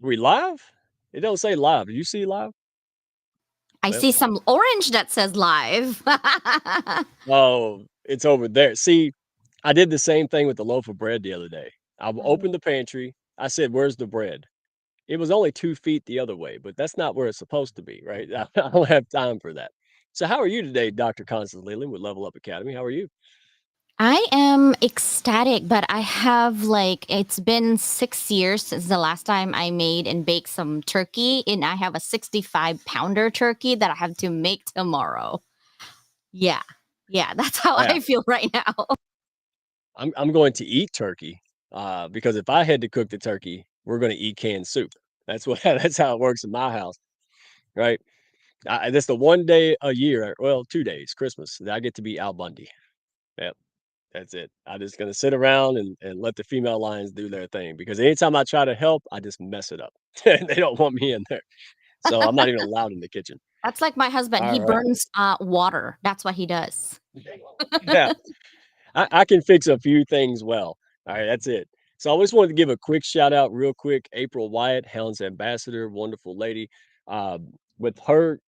We live? It don't say live. Do you see live? I Well, see some orange that says live. oh, it's over there. See, I did the same thing with the loaf of bread the other day. I Oh. opened the pantry. I said, "Where's the bread?" It was only 2 feet the other way, but that's not where it's supposed to be, right? I don't have time for that. So how are you today, Dr. Constance Leland with Level Up Academy? How are you? I am ecstatic, but I have it's been 6 years since the last time I made and baked some turkey, and I have a 65-pounder turkey that I have to make tomorrow. Yeah. Yeah, that's how Yeah, I feel right now. I'm going to eat turkey, because if I had to cook the turkey, we're gonna eat canned soup. That's what that's how it works in my house, right? That's the one day a year, well, 2 days, Christmas, that I get to be Al Bundy. Yep, that's it. I'm just gonna sit around and let the female lions do their thing because anytime I try to help, I just mess it up. They don't want me in there, so I'm not even allowed in the kitchen. That's like my husband. He Alright. burns water. That's what he does. Yeah, I can fix a few things well. Alright, that's it. So I always wanted to give a quick shout out real quick, April Wyatt, Hounds Ambassador, wonderful lady. With her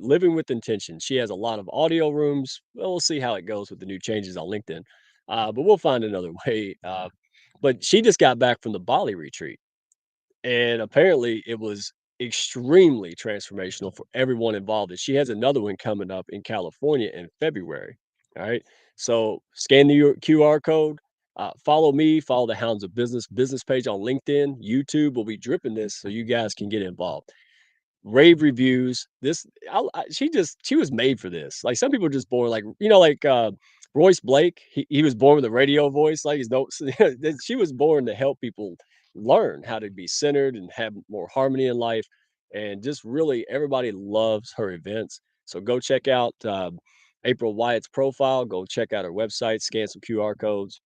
living with intention, she has a lot of audio rooms. Well, we'll see how it goes with the new changes on LinkedIn, but we'll find another way. But she just got back from the Bali retreat, and apparently it was extremely transformational for everyone involved. And she has another one coming up in California in February. All right. So scan the QR code, follow me, follow the Hounds of business page on LinkedIn, YouTube will be dripping this so you guys can get involved. Rave reviews. She was made for this. Like some people are just born like Royce Blake. He was born with a radio voice. Like his notes. She was born to help people learn how to be centered and have more harmony in life. And just really everybody loves her events. So go check out April Wyatt's profile. Go check out her website. Scan some QR codes.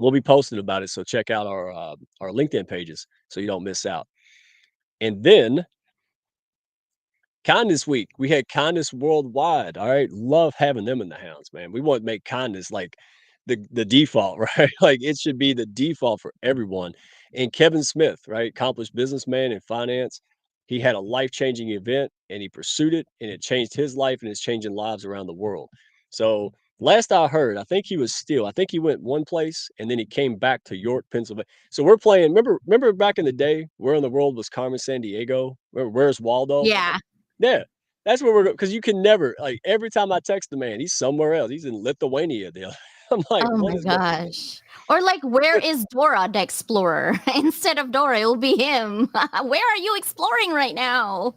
We'll be posting about it. So check out our LinkedIn pages so you don't miss out. And then Kindness Week, we had Kindness Worldwide, all right? Love having them in the house, man. We want to make kindness like the default, right? Like, it should be the default for everyone. And Kevin Smith, right? Accomplished businessman in finance. He had a life-changing event, and he pursued it, and it changed his life, and it's changing lives around the world. So, last I heard, I think he went one place, and then he came back to York, Pennsylvania. So, we're playing remember back in the day, Where in the World was Carmen Sandiego? Where's Waldo? Yeah. Yeah, that's where we're going because you can never like, every time I text the man, he's somewhere else. He's in Lithuania deal. I'm like, Oh "What my is going?" gosh. Or like, where But is Dora the Explorer? Instead of Dora, it'll be him. Where are you exploring right now?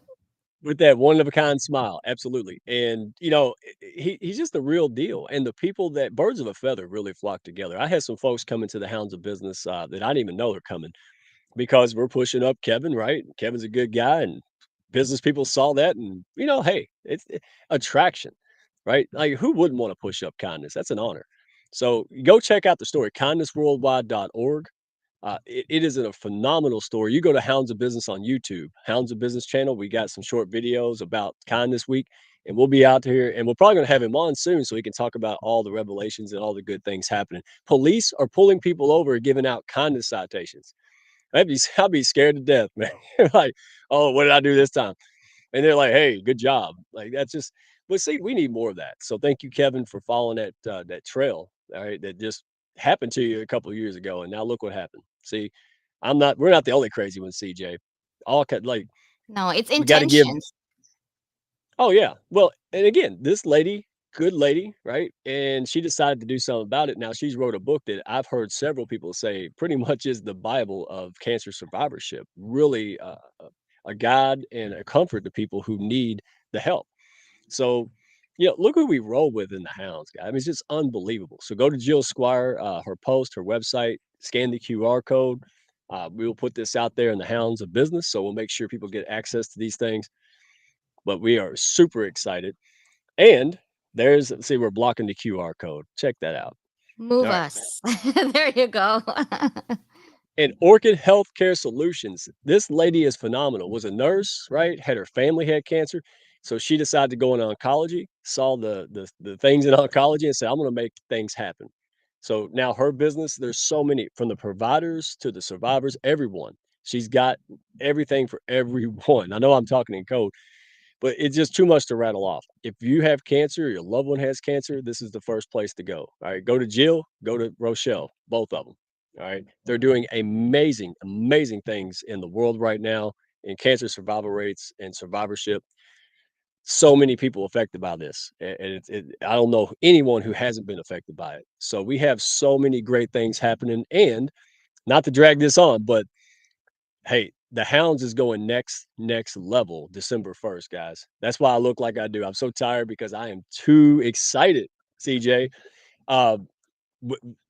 with that one of a kind smile, absolutely, and, he's just the real deal, and the people that birds of a feather really flock together. I had some folks coming to the Hounds of Business, that I didn't even know are coming because we're pushing up Kevin, right? Kevin's a good guy, and business people saw that, and, hey, it's attraction, right? Like, who wouldn't wanna push up kindness? That's an honor. So, go check out the story, kindnessworldwide.org. It is a phenomenal story. You go to Hounds of Business on YouTube, Hounds of Business channel. We got some short videos about Kindness Week, and we'll be out here, and we're probably going to have him on soon so he can talk about all the revelations and all the good things happening. Police are pulling people over and giving out kindness citations. I'd be scared to death, man. Like, oh, what did I do this time? And they're like, hey, good job. Like that's just, but see, we need more of that. So thank you, Kevin, for following that trail. All right, that just happened to you a couple of years ago, and now look what happened. See, we're not the only crazy ones, CJ. Like No, it's we got to give. intentions. Oh yeah, well, and again, this lady, good lady, right? And she decided to do something about it. Now she's wrote a book that I've heard several people say pretty much is the Bible of cancer survivorship. Really, a guide and a comfort to people who need the help. So, look who we roll with in the hounds, guy. I mean, it's just unbelievable. So go to Jill Squire, her post, her website, scan the QR code. We will put this out there in the hounds of business. So we'll make sure people get access to these things. But we are super excited. And see, we're blocking the QR code. Check that out. All Move right. us. There you go. And Orchid Healthcare Solutions. This lady is phenomenal. Was a nurse, right? Had her family had cancer, so she decided to go in oncology. Saw the things in oncology and said, "I'm going to make things happen." So now her business. There's so many from the providers to the survivors, everyone. She's got everything for everyone. I know I'm talking in code, but it's just too much to rattle off. If you have cancer, your loved one has cancer, this is the first place to go. All right. Go to Jill, go to Rochelle, both of them. All right. They're doing amazing, amazing things in the world right now in cancer survival rates and survivorship. So many people affected by this. And I don't know anyone who hasn't been affected by it. So we have so many great things happening. And not to drag this on, but hey, the Hounds is going next level December 1st, guys. That's why I look like I do. I'm so tired because I am too excited, CJ. Um,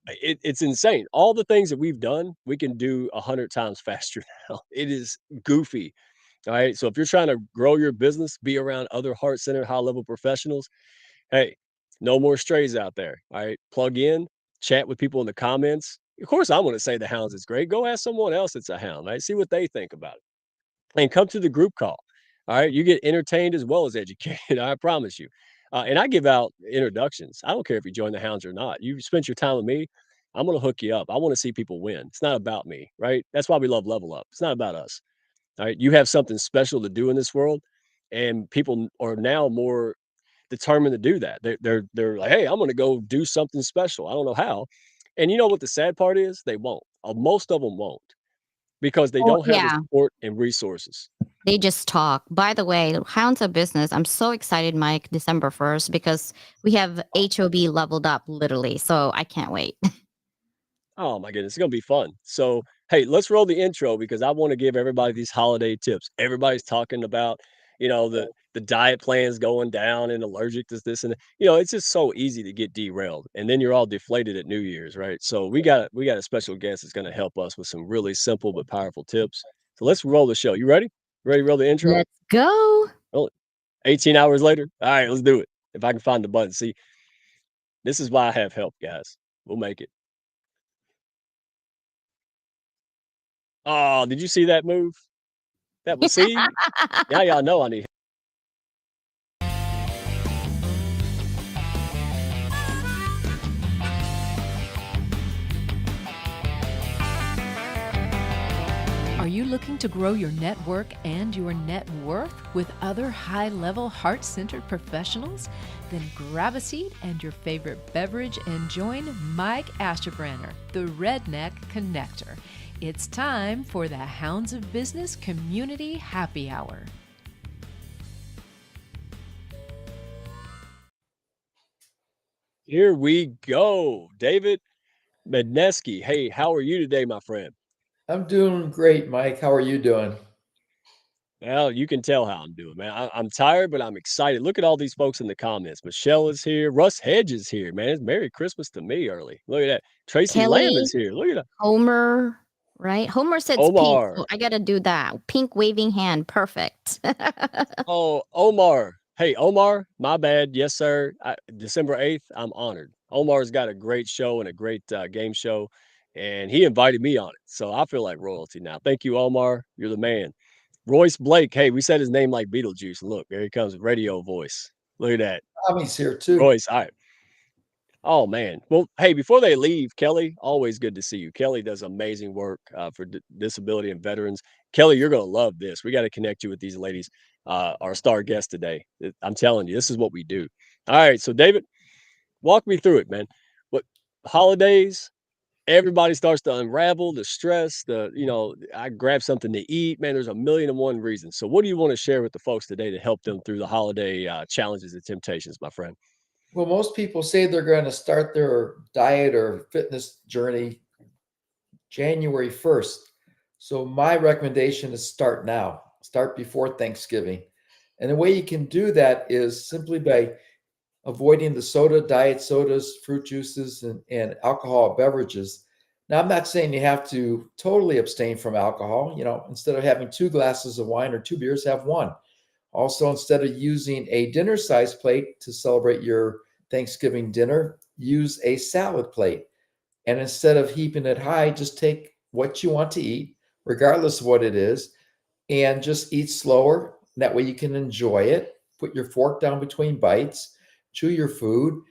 it's insane. All the things that we've done, we can do 100 times faster now. It is goofy. All right. So if you're trying to grow your business, be around other heart center, high level professionals, hey, no more strays out there. All right. Plug in, chat with people in the comments. Of course, I'm going to say the Hounds is great. Go ask someone else that's a Hound, right? See what they think about it and come to the group call. All right. You get entertained as well as educated. I promise you. And I give out introductions. I don't care if you join the Hounds or not. You spent your time with me. I'm going to hook you up. I want to see people win. It's not about me, right? That's why we love Level Up. It's not about us. All right. You have something special to do in this world. And people are now more determined to do that. They're like, hey, I'm going to go do something special. I don't know how. And you know what the sad part is? They won't. Most of them won't because they Oh, don't have the yeah. support and resources. They just talk. By the way, Hounds of Business, I'm so excited, Mike, December 1st, because we have HOB leveled up literally. So I can't wait. Oh my goodness, it's gonna be fun. So, hey, let's roll the intro because I want to give everybody these holiday tips. Everybody's talking about, the diet plans going down and allergic to this and it's just so easy to get derailed, and then you're all deflated at New Year's, right? So we got a special guest that's going to help us with some really simple but powerful tips. So let's roll the show. You ready? Ready to roll the intro? Let's go. Oh, 18 hours later. All right, let's do it. If I can find the button. See, this is why I have help, guys. We'll make it. Oh, did you see that move? That was see? Now y'all know I need. Are you looking to grow your network and your net worth with other high-level heart-centered professionals? Then grab a seat and your favorite beverage and join Mike Asherbranner, the Redneck Connector. It's time for the Hounds of Business Community Happy Hour. Here we go. David Medneski. Hey, how are you today, my friend? I'm doing great, Mike. How are you doing? Well, you can tell how I'm doing, man. I'm tired, but I'm excited. Look at all these folks in the comments. Michelle is here. Russ Hedge is here, man. It's Merry Christmas to me early. Look at that. Tracy Lamb Kelly, is here. Look at that. Homer, right? Homer says pink. So Omar. I got to do that. Pink waving hand. Perfect. Oh, Omar. Hey, Omar, my bad. Yes, sir. December 8th, I'm honored. Omar's got a great show and a great game show, and he invited me on it. So I feel like royalty now. Thank you, Omar. You're the man. Royce Blake. Hey, we said his name like Beetlejuice. And look, there he comes, radio voice. Look at that. Tommy's here too. Royce, all right. Oh man. Well, hey, before they leave, Kelly, always good to see you. Kelly does amazing work for disability and veterans. Kelly, you're going to love this. We got to connect you with these ladies. Our star guest today. I'm telling you, this is what we do. All right. So, David, walk me through it, man. What holidays? Everybody starts to unravel the stress. I grab something to eat. Man, there's a million and one reasons. So, what do you want to share with the folks today to help them through the holiday challenges and temptations, my friend? Well, most people say they're going to start their diet or fitness journey January 1st. So my recommendation is start now. Start before Thanksgiving. And the way you can do that is simply by avoiding the diet sodas, fruit juices, and alcohol beverages. Now, I'm not saying you have to totally abstain from alcohol. Instead of having 2 glasses of wine or 2 beers, have one. Also, instead of using a dinner size plate to celebrate your Thanksgiving dinner, use a salad plate. And instead of heaping it high, just take what you want to eat, regardless of what it is, and just eat slower. That way you can enjoy it. Put your fork down between bites, chew your food,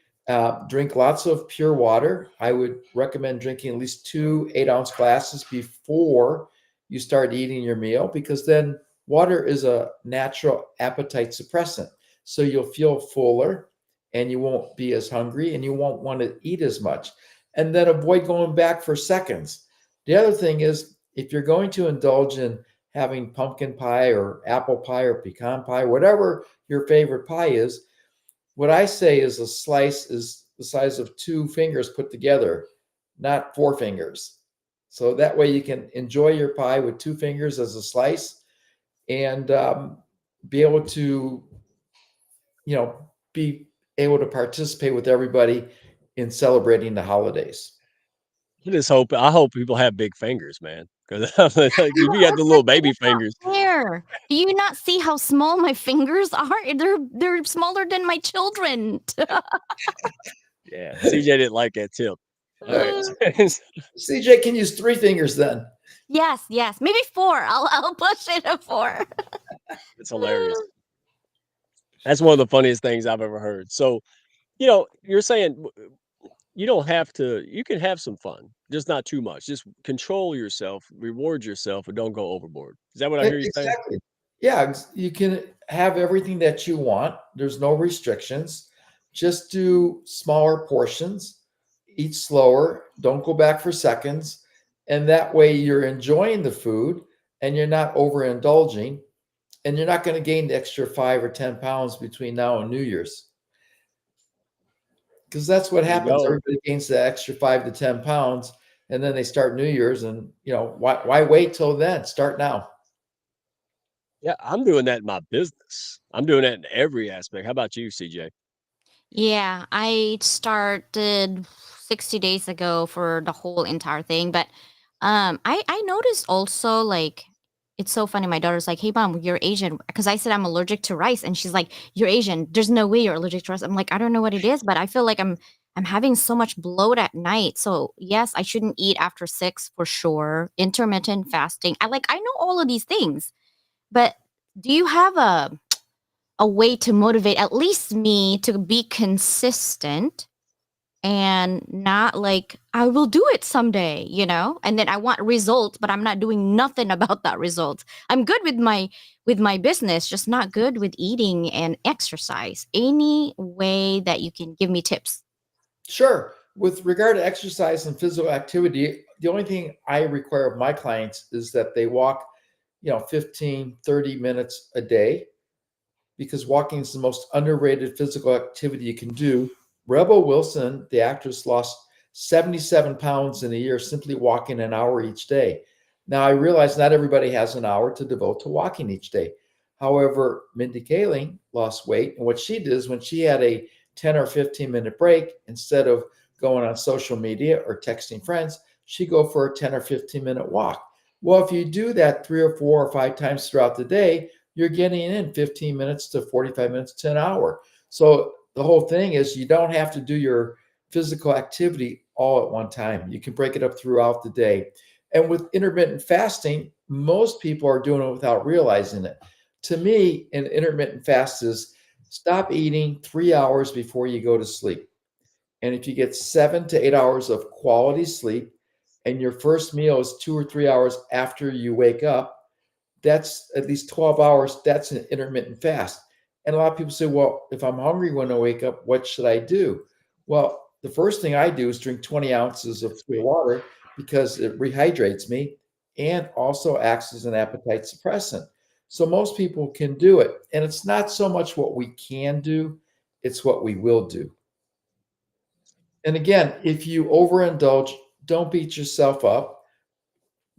drink lots of pure water. I would recommend drinking at least 2 8-ounce glasses before you start eating your meal, because then water is a natural appetite suppressant. So you'll feel fuller and you won't be as hungry and you won't want to eat as much. And then avoid going back for seconds. The other thing is, if you're going to indulge in having pumpkin pie or apple pie or pecan pie, whatever your favorite pie is, what I say is a slice is the size of two fingers put together, not four fingers. So that way you can enjoy your pie with two fingers as a slice, and be able to, be able to participate with everybody in celebrating the holidays. I hope people have big fingers, man, 'cause like, if you got the little baby fingers, There. Do you not see how small my fingers are? They're smaller than my children. yeah, CJ didn't like that tip. All right. CJ can use three fingers then. Yes, maybe four. I'll push it to four. It's hilarious. That's one of the funniest things I've ever heard. So, you're saying you don't have to you can have some fun, just not too much. Just control yourself, reward yourself, and don't go overboard. Is that what I hear you saying? Exactly. Yeah, you can have everything that you want. There's no restrictions. Just do smaller portions, eat slower, don't go back for seconds. And that way you're enjoying the food and you're not overindulging, and you're not going to gain the extra 5 or 10 pounds between now and New Year's. Because that's what There you happens. go. Everybody gains the extra 5 to 10 pounds, and then they start New Year's, and why wait till then? Start now. Yeah, I'm doing that in my business. I'm doing that in every aspect. How about you, CJ? Yeah, I started 60 days ago for the whole entire thing, but I noticed also, like, it's so funny. My daughter's like, "Hey mom, you're Asian," because I said I'm allergic to rice, and she's like, "You're Asian. There's no way you're allergic to rice." I'm like, "I don't know what it is, but I feel like I'm having so much bloat at night. So yes, I shouldn't eat after 6 for sure. Intermittent fasting. I know all of these things, but do you have a way to motivate at least me to be consistent and not like I will do it someday, and then I want results, but I'm not doing nothing about that result. I'm good with my business, just not good with eating and exercise. Any way that you can give me tips? Sure. With regard to exercise and physical activity, the only thing I require of my clients is that they walk, 15, 30 minutes a day, because walking is the most underrated physical activity you can do. Rebel Wilson, the actress, lost 77 pounds in a year simply walking an hour each day. Now, I realize not everybody has an hour to devote to walking each day. However, Mindy Kaling lost weight, and what she did is, when she had a 10 or 15-minute break, instead of going on social media or texting friends, she'd go for a 10 or 15-minute walk. Well, if you do that 3 or 4 or 5 times throughout the day, you're getting in 15 minutes to 45 minutes to an hour. So the whole thing is, you don't have to do your physical activity all at one time. You can break it up throughout the day. And with intermittent fasting, most people are doing it without realizing it. To me, an intermittent fast is stop eating 3 hours before you go to sleep. And if you get 7 to 8 hours of quality sleep, and your first meal is 2 or 3 hours after you wake up, that's at least 12 hours. That's an intermittent fast. And a lot of people say, well, if I'm hungry when I wake up, what should I do? Well, the first thing I do is drink 20 ounces of clear water, because it rehydrates me and also acts as an appetite suppressant. So most people can do it. And it's not so much what we can do, it's what we will do. And again, if you overindulge, don't beat yourself up.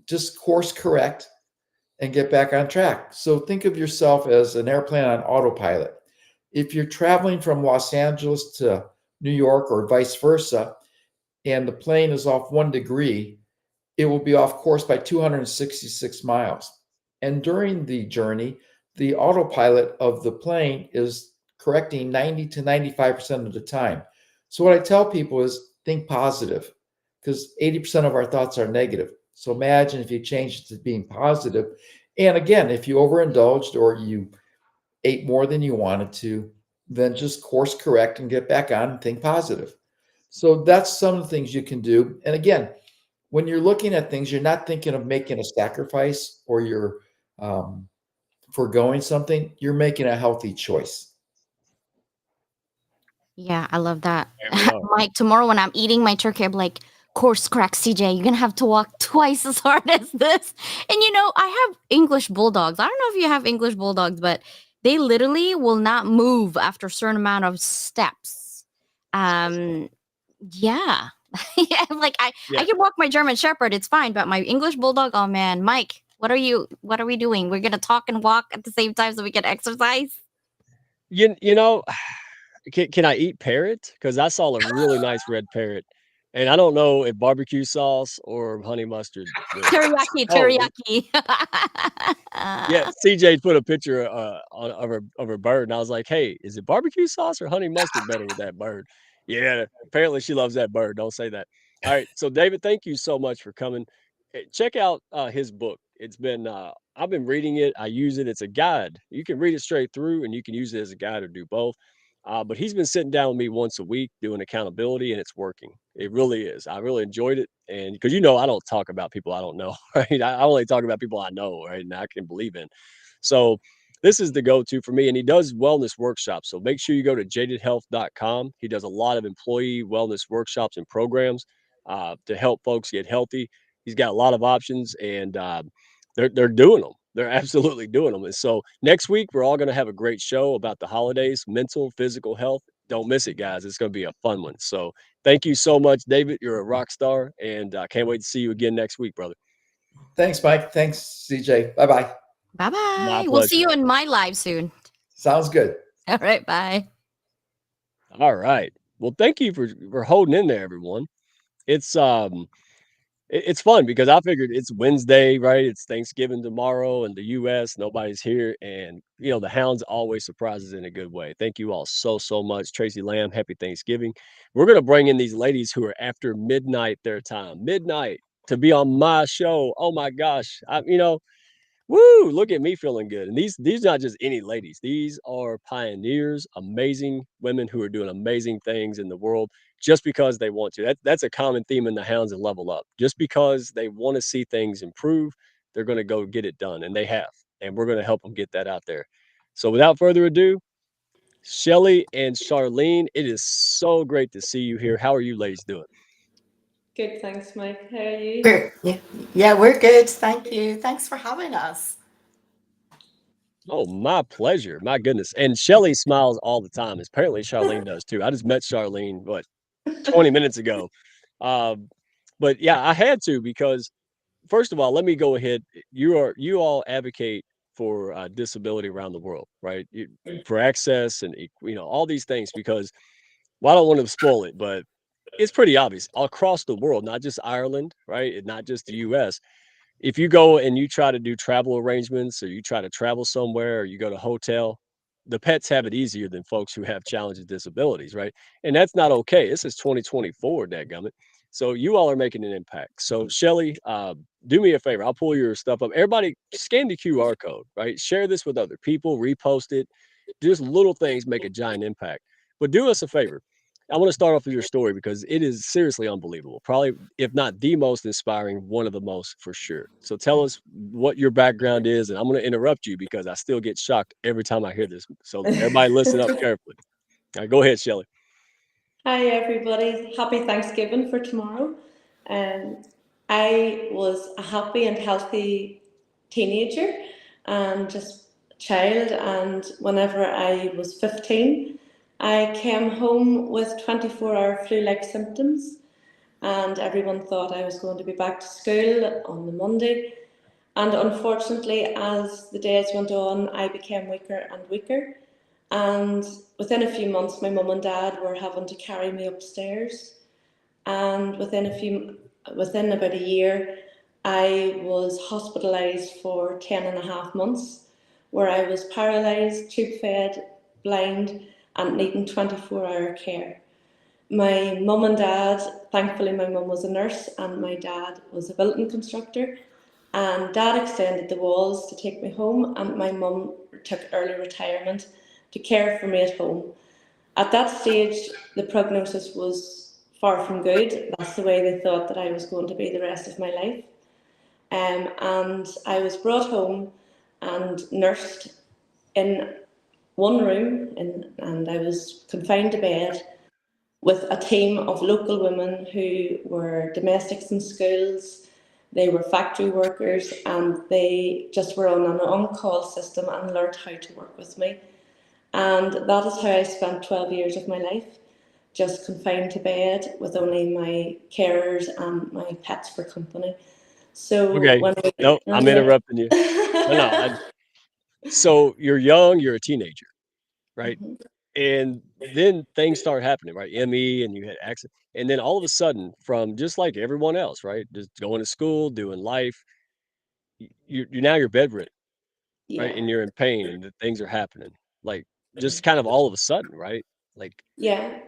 Just course correct and get back on track. So think of yourself as an airplane on autopilot. If you're traveling from Los Angeles to New York or vice versa, and the plane is off 1 degree, it will be off course by 266 miles. And during the journey, the autopilot of the plane is correcting 90 to 95% of the time. So what I tell people is, think positive, because 80% of our thoughts are negative. So imagine if you change it to being positive. And again, if you overindulged or you ate more than you wanted to, then just course correct and get back on and think positive. So that's some of the things you can do. And again, when you're looking at things, you're not thinking of making a sacrifice or you're foregoing something. You're making a healthy choice. Yeah, I love that. There we are. Mike, tomorrow when I'm eating my turkey, I'm like, course correct, CJ, you're gonna have to walk twice as hard as this. And I have English bulldogs. I don't know if you have English bulldogs, but they literally will not move after a certain amount of steps. Um, yeah. Yeah, like I Yeah. can walk my German Shepherd, it's fine, but my English bulldog, oh man, Mike, what are we doing? We're gonna talk and walk at the same time so we can exercise? You know, can I eat parrot? Because I saw a really nice red parrot, and I don't know if barbecue sauce or honey mustard would. Teriyaki, Oh, teriyaki. yeah, CJ put a picture, of her bird, and I was like, "Hey, is it barbecue sauce or honey mustard better with that bird?" Yeah, apparently she loves that bird, don't say that. Alright, so David, thank you so much for coming. Check out, his book. I've been reading it, I use it, it's a guide. You can read it straight through, and you can use it as a guide or do both. But he's been sitting down with me once a week doing accountability, and it's working. It really is. I really enjoyed it, and because I don't talk about people I don't know, right? I only talk about people I know, right? And I can believe in. So this is the go-to for me. And he does wellness workshops. So make sure you go to jadedhealth.com. He does a lot of employee wellness workshops and programs to help folks get healthy. He's got a lot of options, and they're doing them. They're absolutely doing them. And so next week we're all going to have a great show about the holidays, mental, physical health. Don't miss it, guys. It's going to be a fun one. So thank you so much, David. You're a rock star, and I can't wait to see you again next week, brother. Thanks, Mike. Thanks, CJ. Bye bye. Bye My bye. We'll see pleasure. you in my live soon. Sounds good. All right, bye. All right. Well, thank you for holding in there, everyone. It's it's fun because I figured it's Wednesday, right? It's Thanksgiving tomorrow in the US. Nobody's here. And, the hounds always surprises in a good way. Thank you all so much. Tracy Lamb, happy Thanksgiving. We're going to bring in these ladies who are after midnight their time, midnight to be on my show. Oh my gosh. Woo, look at me feeling good. And these not just any ladies. These are pioneers, amazing women who are doing amazing things in the world just because they want to. That's a common theme in the Hounds and Level Up. Just because they want to see things improve, they're going to go get it done, and they have. And we're going to help them get that out there. So without further ado, Shelley and Charlene, it is so great to see you here. How are you ladies doing? Good, thanks, Mike. How are you? Yeah, we're good. Thank you. Thanks for having us. Oh, my pleasure. My goodness. And Shelley smiles all the time. Apparently Charlene does too. I just met Charlene, 20 minutes ago. Um, but yeah, I had to because first of all, let me go ahead. You all advocate for disability around the world, right? For access and all these things because I don't want to spoil it, but it's pretty obvious across the world, not just Ireland, right? And not just the US. If you go and you try to do travel arrangements or you try to travel somewhere or you go to a hotel, the pets have it easier than folks who have challenges, disabilities, right? And that's not okay. This is 2024, dadgummit. So you all are making an impact. So Shelley, do me a favor. I'll pull your stuff up. Everybody scan the QR code, right? Share this with other people, repost it. Just little things make a giant impact. But do us a favor. I want to start off with your story because it is seriously unbelievable. Probably, if not the most inspiring, one of the most for sure. So tell us what your background is, and I'm going to interrupt you because I still get shocked every time I hear this. So everybody listen up carefully. All right, go ahead, Shelley. Hi, everybody. Happy Thanksgiving for tomorrow. I was a happy and healthy teenager and just child. And whenever I was 15, I came home with 24-hour flu-like symptoms. And everyone thought I was going to be back to school on the Monday. And unfortunately, as the days went on, I became weaker and weaker. And within a few months, my mum and dad were having to carry me upstairs. And within about a year, I was hospitalised for 10 and a half months, where I was paralysed, tube fed, blind, and needing 24-hour care. My mum and dad, thankfully my mum was a nurse and my dad was a building constructor, and dad extended the walls to take me home, and my mum took early retirement to care for me at home. At that stage, the prognosis was far from good. That's the way they thought that I was going to be the rest of my life. And I was brought home and nursed in one room, and I was confined to bed with a team of local women who were domestics in schools. They were factory workers, and they just were on an on-call system and learned how to work with me. And that is how I spent 12 years of my life, just confined to bed with only my carers and my pets for company. So Okay. when No, I'm interrupting you. No. So you're young, you're a teenager, right? And then things start happening, right? ME and you had access. And then all of a sudden, from just like everyone else, right? Just going to school, doing life, you're now you're bedridden, right? Yeah, And you're in pain and the things are happening. Like just kind of all of a sudden, right? Like, yeah.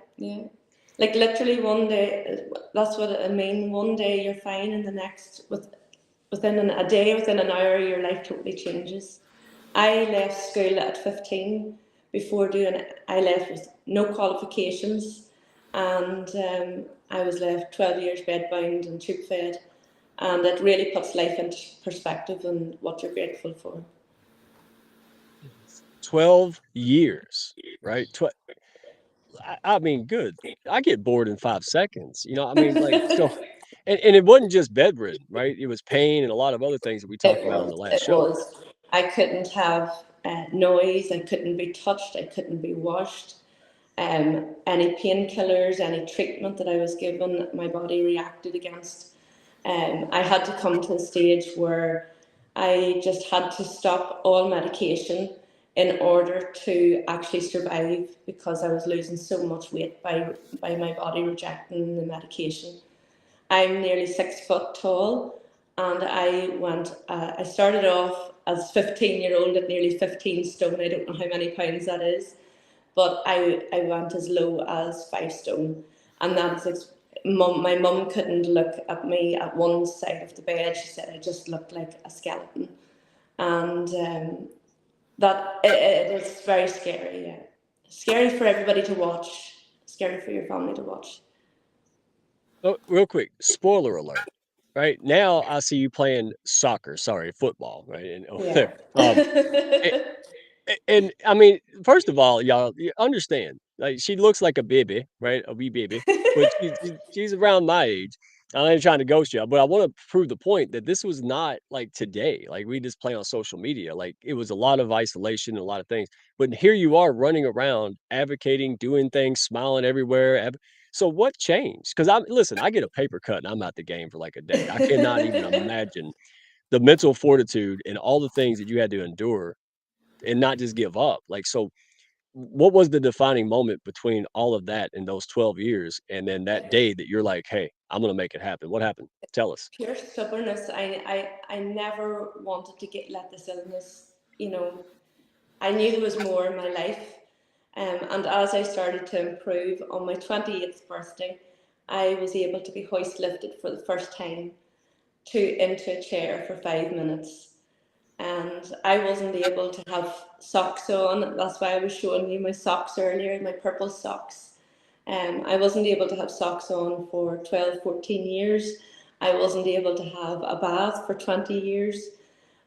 Like literally one day, that's what I mean. One day you're fine, and the next, within a day, within an hour, your life totally changes. I left school at 15 before doing it. I left with no qualifications, and I was left 12 years bedbound and tube fed, and it really puts life into perspective and what you're grateful for. 12 years, right? I mean, good. I get bored in 5 seconds, I mean, like, so and it wasn't just bedridden, right? It was pain and a lot of other things that we talked It about on was. the last It show. was. I couldn't have noise. I couldn't be touched. I couldn't be washed. Any painkillers, any treatment that I was given, my body reacted against. I had to come to a stage where I just had to stop all medication in order to actually survive, because I was losing so much weight by my body rejecting the medication. I'm nearly 6 foot tall, and I started off as 15-year-old at nearly 15 stone. I don't know how many pounds that is, but I went as low as 5 stone. And that's my mum couldn't look at me at one side of the bed. She said I just looked like a skeleton. And that it is very scary, yeah. Scary for everybody to watch, scary for your family to watch. Oh, real quick, spoiler alert, right? Now I see you playing soccer, sorry, football, right? And over there. Yeah. And I mean, first of all, y'all, you understand, like she looks like a baby, right? A wee baby, but she's around my age. I ain't trying to ghost you, but I want to prove the point that this was not like today. Like we just play on social media. Like it was a lot of isolation and a lot of things. But here you are running around, advocating, doing things, smiling everywhere. So what changed? Because listen, I get a paper cut and I'm out the game for like a day. I cannot even imagine the mental fortitude and all the things that you had to endure and not just give up. Like, so what was the defining moment between all of that in those 12 years and then that day that you're like, hey, I'm going to make it happen? What happened? Tell us. Pure stubbornness. I never wanted to let this illness, I knew there was more in my life. And as I started to improve, on my 28th birthday, I was able to be hoist lifted for the first time into a chair for 5 minutes. And I wasn't able to have socks on. That's why I was showing you my socks earlier, my purple socks. I wasn't able to have socks on for 12, 14 years. I wasn't able to have a bath for 20 years.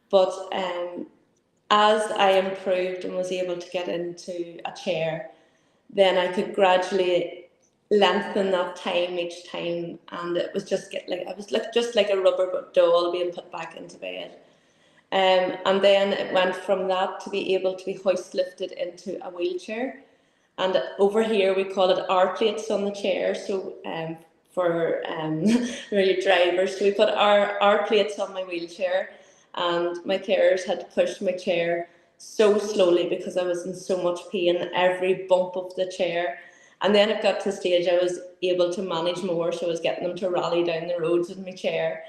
But as I improved and was able to get into a chair, then I could gradually lengthen that time each time, and it was just I was just like a rubber doll being put back into bed. And then it went from that to be able to be hoist lifted into a wheelchair. And over here we call it R plates on the chair. So for really drivers, so we put R plates on my wheelchair, and my carers had to push my chair so slowly because I was in so much pain every bump of the chair. And then it got to a stage I was able to manage more, so I was getting them to rally down the roads with my chair.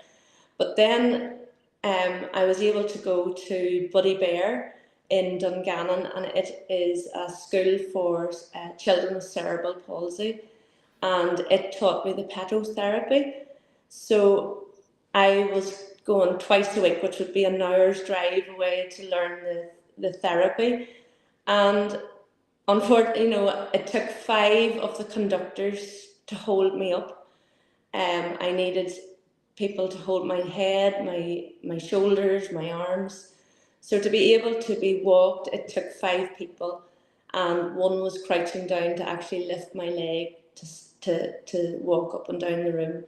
But then I was able to go to Buddy Bear in Dungannon, and it is a school for children with cerebral palsy, and it taught me the pedotherapy. So I was going twice a week, which would be an hour's drive away, to learn the therapy. And unfortunately, it took 5 of the conductors to hold me up. I needed people to hold my head, my shoulders, my arms. So to be able to be walked, it took 5 people, and one was crouching down to actually lift my leg to walk up and down the room.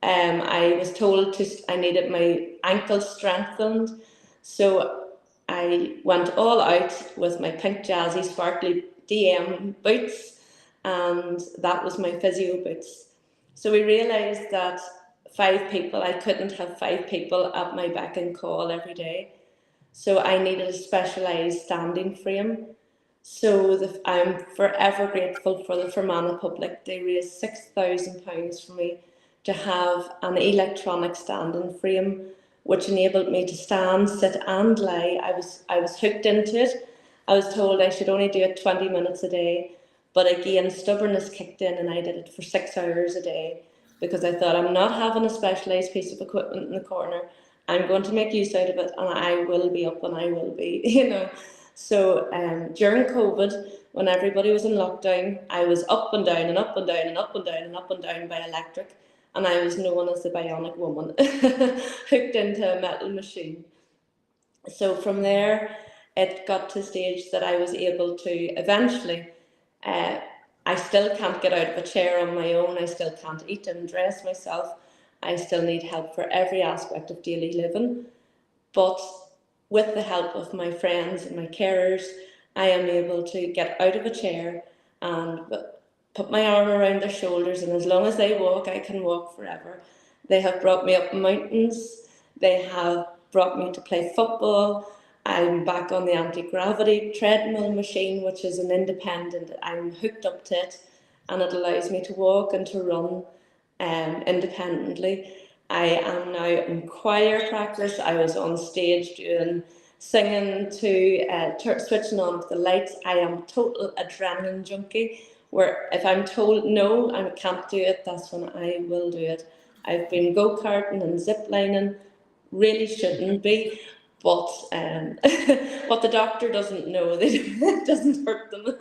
I was told I needed my ankles strengthened, so I went all out with my pink jazzy sparkly DM boots, and that was my physio boots. So we realised that 5 people, I couldn't have 5 people at my beck and call every day. So I needed a specialised standing frame. So I'm forever grateful for the Fermanagh Public. They raised £6,000 for me to have an electronic standing frame, which enabled me to stand, sit and lie. I was hooked into it. I was told I should only do it 20 minutes a day, but again, stubbornness kicked in and I did it for 6 hours a day because I thought, I'm not having a specialised piece of equipment in the corner. I'm going to make use out of it, and I will be up and I will be, you know. So during COVID, when everybody was in lockdown, I was up and down and up and down and up and down and up and down by electric, and I was known as the bionic woman, hooked into a metal machine. So from there, it got to a stage that I was able to eventually, I still can't get out of a chair on my own, I still can't eat and dress myself, I still need help for every aspect of daily living, but with the help of my friends and my carers, I am able to get out of a chair and put my arm around their shoulders, and as long as they walk, I can walk forever. They have brought me up mountains, they have brought me to play football. I'm back on the anti-gravity treadmill machine, which is an independent, I'm hooked up to it, and it allows me to walk and to run independently. I am now in choir practice. I was on stage doing singing to switching on the lights. I am total adrenaline junkie, where if I'm told no, I can't do it, that's when I will do it. I've been go-karting and zip-lining, really shouldn't be, but what the doctor doesn't know, it doesn't hurt them.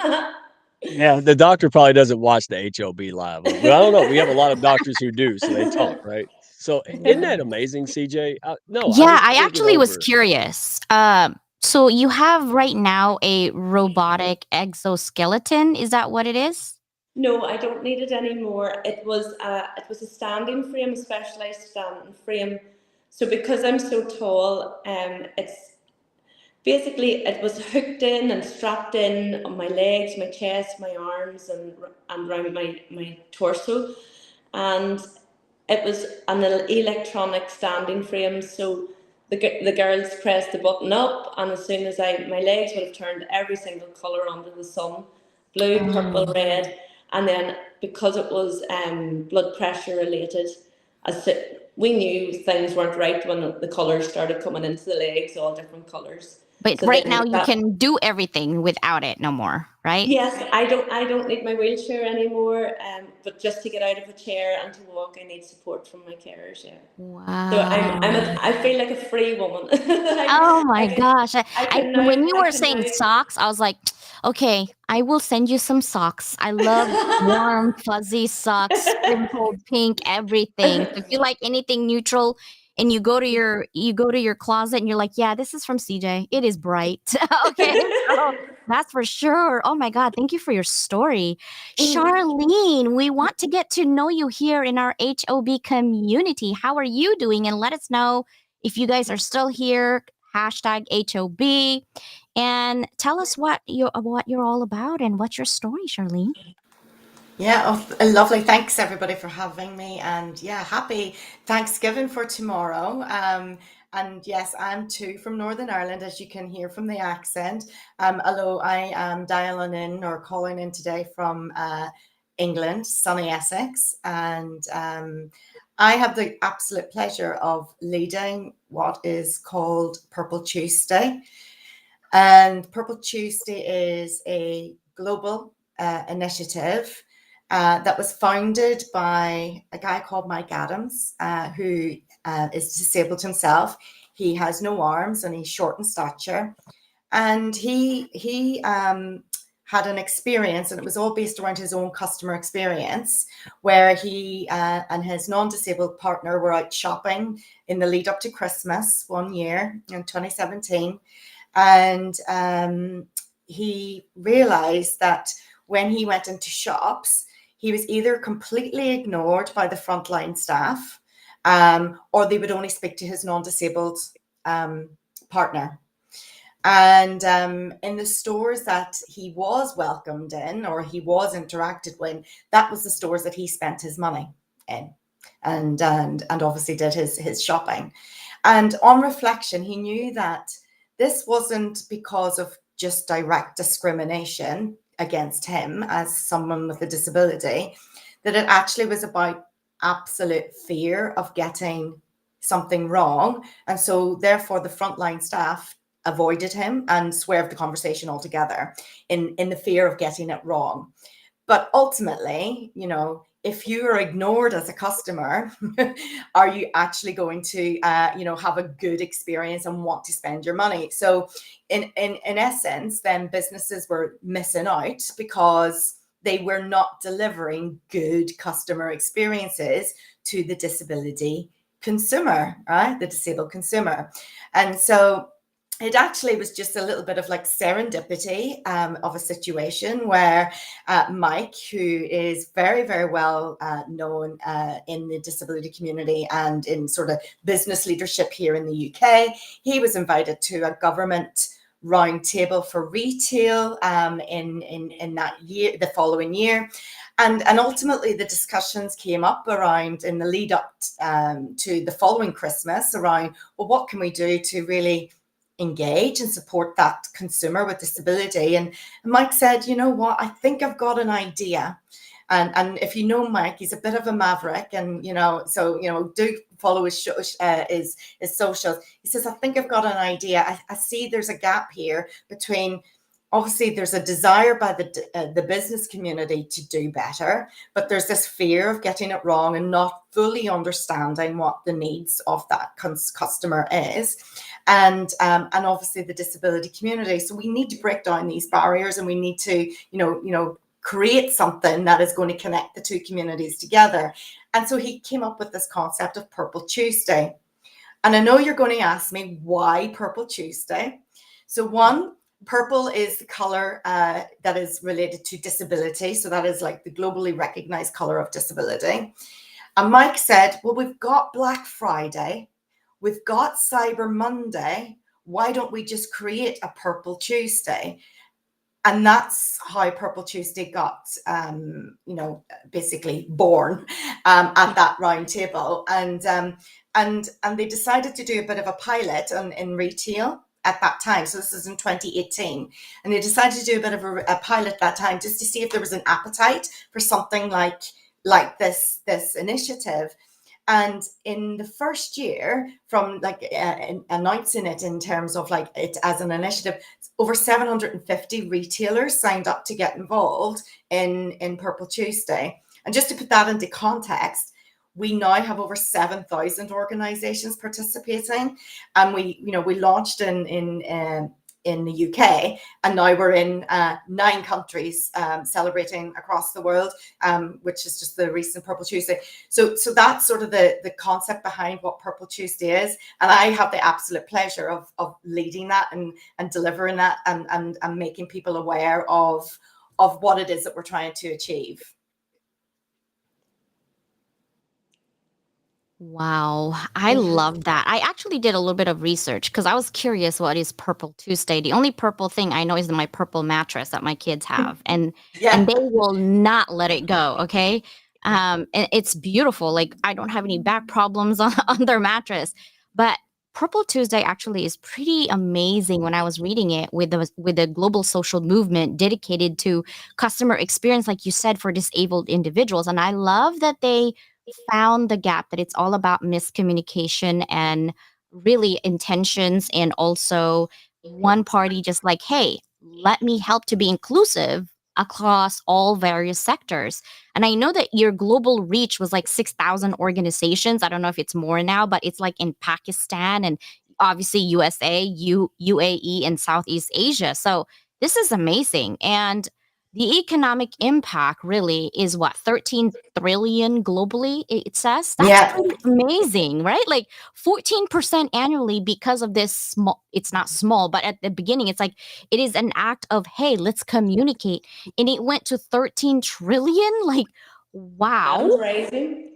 Yeah, the doctor probably doesn't watch the HOB live, but I don't know. We have a lot of doctors who do, so they talk, right? So isn't that amazing, CJ? No, I Yeah, was I thinking actually was over. curious. So you have right now a robotic exoskeleton. Is that what it is? No, I don't need it anymore. It was a standing frame, a specialised standing frame. So because I'm so tall, it's basically it was hooked in and strapped in on my legs, my chest, my arms, and around my torso, and it was an electronic standing frame. So the girls pressed the button up, and as soon as my legs would have turned every single colour under the sun, blue, purple, red, and then because it was blood pressure related, we knew things weren't right when the colours started coming into the legs, all different colours. But So right then now you can do everything without it no more, right? yes, I don't need my wheelchair anymore. But just to get out of a chair and to walk, I need support from my carers. Yeah. So Wow. I feel like a free woman. Oh my gosh. When you I were can saying now. socks, I was like, okay, I will send you some socks. I love warm, fuzzy socks, sprinkled pink, everything. So if you like anything neutral and you go to your closet and you're like, yeah, this is from CJ. It is bright. Okay. So that's for sure. Oh my God. Thank you for your story. Charlene, we want to get to know you here in our HOB community. How are you doing? And let us know if you guys are still here. Hashtag HOB, and tell us what you're all about and what's your story, Charlene. Yeah, lovely. Thanks everybody for having me, and yeah, happy Thanksgiving for tomorrow. And yes, I'm too from Northern Ireland, as you can hear from the accent. Although I am dialing in or calling in today from England, sunny Essex, and I have the absolute pleasure of leading what is called Purple Tuesday. And Purple Tuesday is a global initiative that was founded by a guy called Mike Adams, who is disabled himself. He has no arms and he's short in stature. And he had an experience, and it was all based around his own customer experience, where he and his non-disabled partner were out shopping in the lead up to Christmas one year in 2017. And he realized that when he went into shops, he was either completely ignored by the frontline staff, or they would only speak to his non-disabled partner. And in the stores that he was welcomed in, or he was interacted with, that was the stores that he spent his money in, and obviously did his shopping. And on reflection, he knew that this wasn't because of just direct discrimination against him as someone with a disability, that it actually was about absolute fear of getting something wrong. And so therefore the frontline staff avoided him and swerved the conversation altogether in the fear of getting it wrong. But ultimately, you know, if you are ignored as a customer, are you actually going to, have a good experience and want to spend your money? So in essence, then businesses were missing out because they were not delivering good customer experiences to the disability consumer, right? The disabled consumer. And so it actually was just a little bit of like serendipity of a situation where Mike, who is very, very well known in the disability community and in sort of business leadership here in the UK, he was invited to a government roundtable for retail in that year, the following year. And ultimately the discussions came up around in the lead up to the following Christmas around, well, what can we do to really engage and support that consumer with disability? And Mike said, you know what, I think I've got an idea. And if you know Mike, he's a bit of a maverick, and do follow his socials. He says, I think I've got an idea. I see there's a gap here between, obviously there's a desire by the business community to do better, but there's this fear of getting it wrong and not fully understanding what the needs of that customer is, and obviously the disability community. So we need to break down these barriers, and we need to create something that is going to connect the two communities together. And so he came up with this concept of Purple Tuesday. And I know you're going to ask me, why Purple Tuesday? So one, purple is the color that is related to disability. So that is like the globally recognized color of disability. And Mike said, well, we've got Black Friday, we've got Cyber Monday. Why don't we just create a Purple Tuesday? And that's how Purple Tuesday got, basically born at that round table. And they decided to do a bit of a pilot in retail at that time. So this is in 2018. And they decided to do a bit of a pilot that time just to see if there was an appetite for something like this initiative. And in the first year, from announcing it in terms of like it as an initiative, over 750 retailers signed up to get involved in Purple Tuesday. And just to put that into context, we now have over 7,000 organizations participating, and we launched in the UK, and now we're in 9 countries celebrating across the world, which is just the recent Purple Tuesday. So that's sort of the concept behind what Purple Tuesday is, and I have the absolute pleasure of leading that and delivering that and making people aware of what it is that we're trying to achieve. Wow, I love that. I actually did a little bit of research because I was curious what is Purple Tuesday. The only purple thing I know is my purple mattress that my kids have, and they will not let it go. Okay, and it's beautiful. Like I don't have any back problems on their mattress, but Purple Tuesday actually is pretty amazing. When I was reading it with the global social movement dedicated to customer experience, like you said, for disabled individuals, and I love that they found the gap, that it's all about miscommunication and really intentions, and also one party just like, hey, let me help to be inclusive across all various sectors. And I know that your global reach was like 6,000 organizations. I don't know if it's more now, but it's like in Pakistan and obviously USA, UAE, and Southeast Asia. So this is amazing. And the economic impact really is what, 13 trillion globally, it says. That's Yeah. pretty amazing, right? Like 14% annually because of this small, it's not small, but at the beginning, it's like, it is an act of, hey, let's communicate. And it went to 13 trillion. Like, wow. And rising.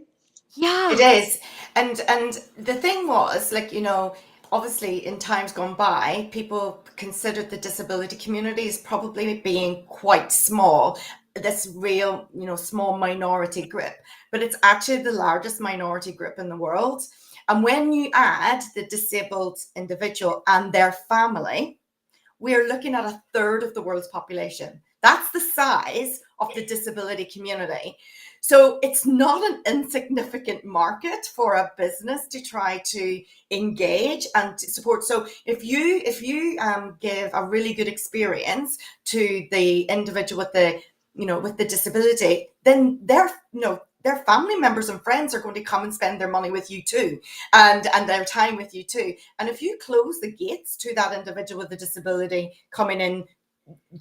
Yeah. It is. And the thing was, like, obviously in times gone by, people considered the disability community as probably being quite small, this real, small minority group. But it's actually the largest minority group in the world. And when you add the disabled individual and their family, we're looking at a third of the world's population. That's the size of the disability community. So it's not an insignificant market for a business to try to engage and to support. So if you give a really good experience to the individual with the disability, then their family members and friends are going to come and spend their money with you too, and their time with you too. And if you close the gates to that individual with a disability coming in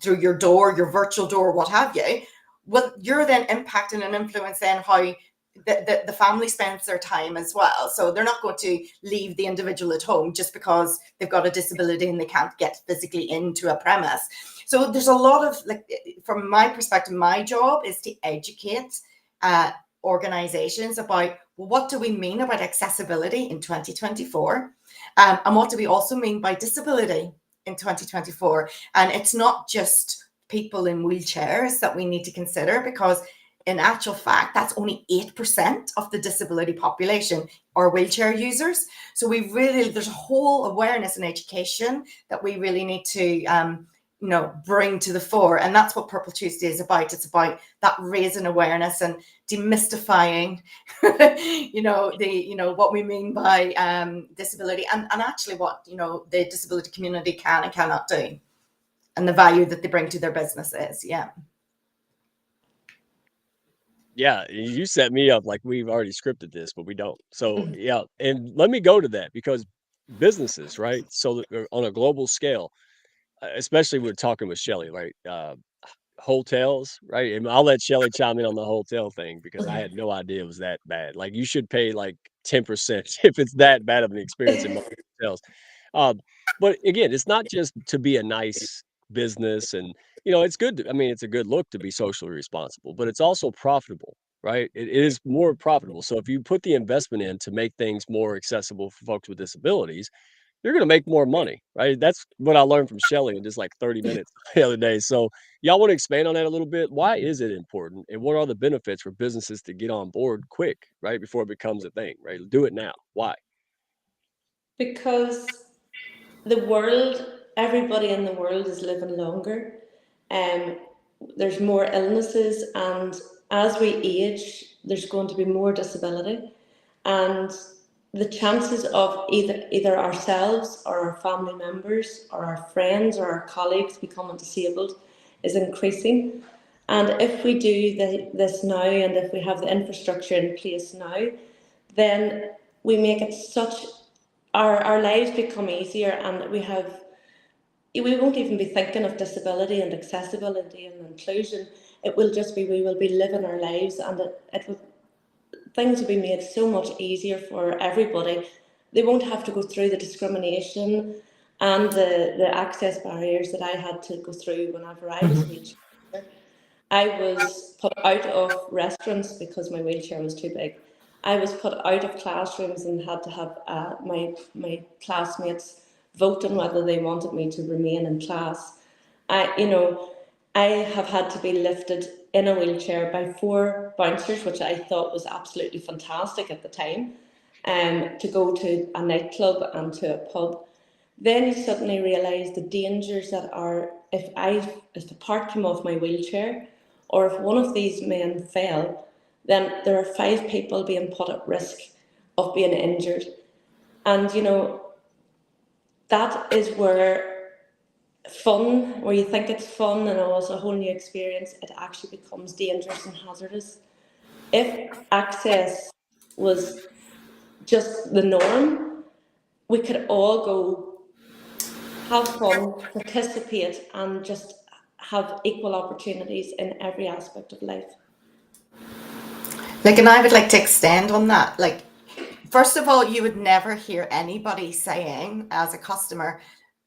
through your door, your virtual door, what have you, well, you're then impacting and influencing how the family spends their time as well. So they're not going to leave the individual at home just because they've got a disability and they can't get physically into a premise. So there's a lot of, like, from my perspective, my job is to educate organizations about, well, what do we mean about accessibility in 2024? And what do we also mean by disability in 2024? And it's not just people in wheelchairs that we need to consider, because in actual fact, that's only 8% of the disability population are wheelchair users. So there's a whole awareness and education that we really need to bring to the fore. And that's what Purple Tuesday is about. It's about that raising awareness and demystifying, what we mean by disability, and actually what, the disability community can and cannot do, and the value that they bring to their businesses. Yeah. Yeah, you set me up like we've already scripted this, but we don't. So, Mhm. yeah, and let me go to that because businesses, right? So that on a global scale, especially we're talking with Shelley, right? Hotels, right? And I'll let Shelley chime in on the hotel thing because I had no idea it was that bad. Like you should pay like 10% if it's that bad of an experience in most hotels. Um, but again, it's not just to be a nice business and it's good I mean, it's a good look to be socially responsible, but it's also profitable, right? It is more profitable. So if you put the investment in to make things more accessible for folks with disabilities, you're gonna make more money, right? That's what I learned from Shelley in just like 30 minutes the other day. So y'all want to expand on that a little bit? Why is it important? And what are the benefits for businesses to get on board quick, right? Before it becomes a thing, right? Do it now. Why? Because the world, everybody in the world is living longer. Um, there's more illnesses, and as we age, there's going to be more disability, and the chances of either ourselves or our family members or our friends or our colleagues becoming disabled is increasing. And if we do this now, and if we have the infrastructure in place now, then we make it such our lives become easier, and we won't even be thinking of disability and accessibility and inclusion. It will just be, we will be living our lives, and things will be made so much easier for everybody. They won't have to go through the discrimination and the access barriers that I had to go through whenever I was in wheelchair. I was put out of restaurants because my wheelchair was too big. I was put out of classrooms and had to have my classmates voting whether they wanted me to remain in class. I have had to be lifted in a wheelchair by 4 bouncers, which I thought was absolutely fantastic at the time, to go to a nightclub and to a pub. Then you suddenly realise the dangers that are if the part came off my wheelchair, or if one of these men fell, then there are 5 people being put at risk of being injured. And that is where where you think it's fun and it's a whole new experience, it actually becomes dangerous and hazardous. If access was just the norm, we could all go have fun, participate, and just have equal opportunities in every aspect of life. Like, and I would like to extend on that. Like, first of all, you would never hear anybody saying as a customer,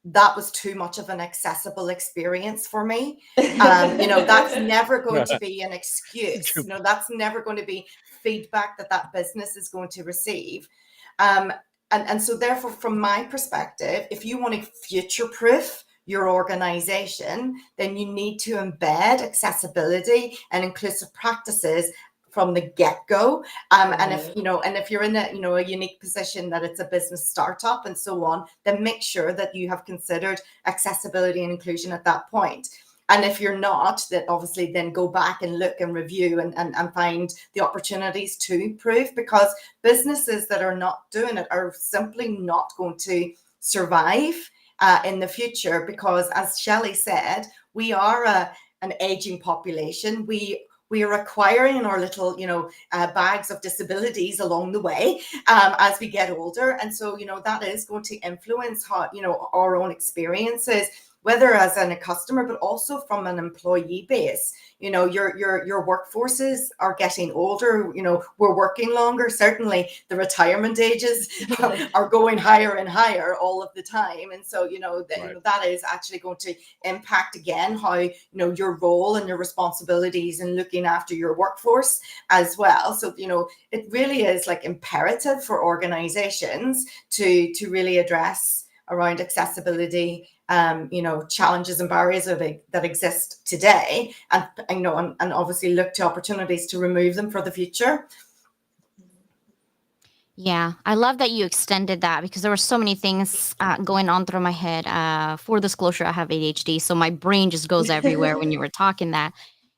that was too much of an accessible experience for me. That's never going to be an excuse. That's never going to be feedback that business is going to receive. And so therefore, from my perspective, if you want to future-proof your organization, then you need to embed accessibility and inclusive practices from the get-go. And if you're in a unique position that it's a business startup and so on, then make sure that you have considered accessibility and inclusion at that point. And if you're not, that obviously then go back and look and review and find the opportunities to improve, because businesses that are not doing it are simply not going to survive in the future, because as Shelley said, we are an aging population. We are acquiring our little, bags of disabilities along the way as we get older. And so, that is going to influence how, our own experiences, whether as a customer, but also from an employee base. Your workforces are getting older, we're working longer. Certainly the retirement ages are going higher and higher all of the time. And so, that is actually going to impact again how, your role and your responsibilities in looking after your workforce as well. So, it really is like imperative for organizations to really address around accessibility, challenges and barriers that exist today, and obviously look to opportunities to remove them for the future. Yeah, I love that you extended that, because there were so many things going on through my head. For disclosure, I have ADHD, so my brain just goes everywhere when you were talking that.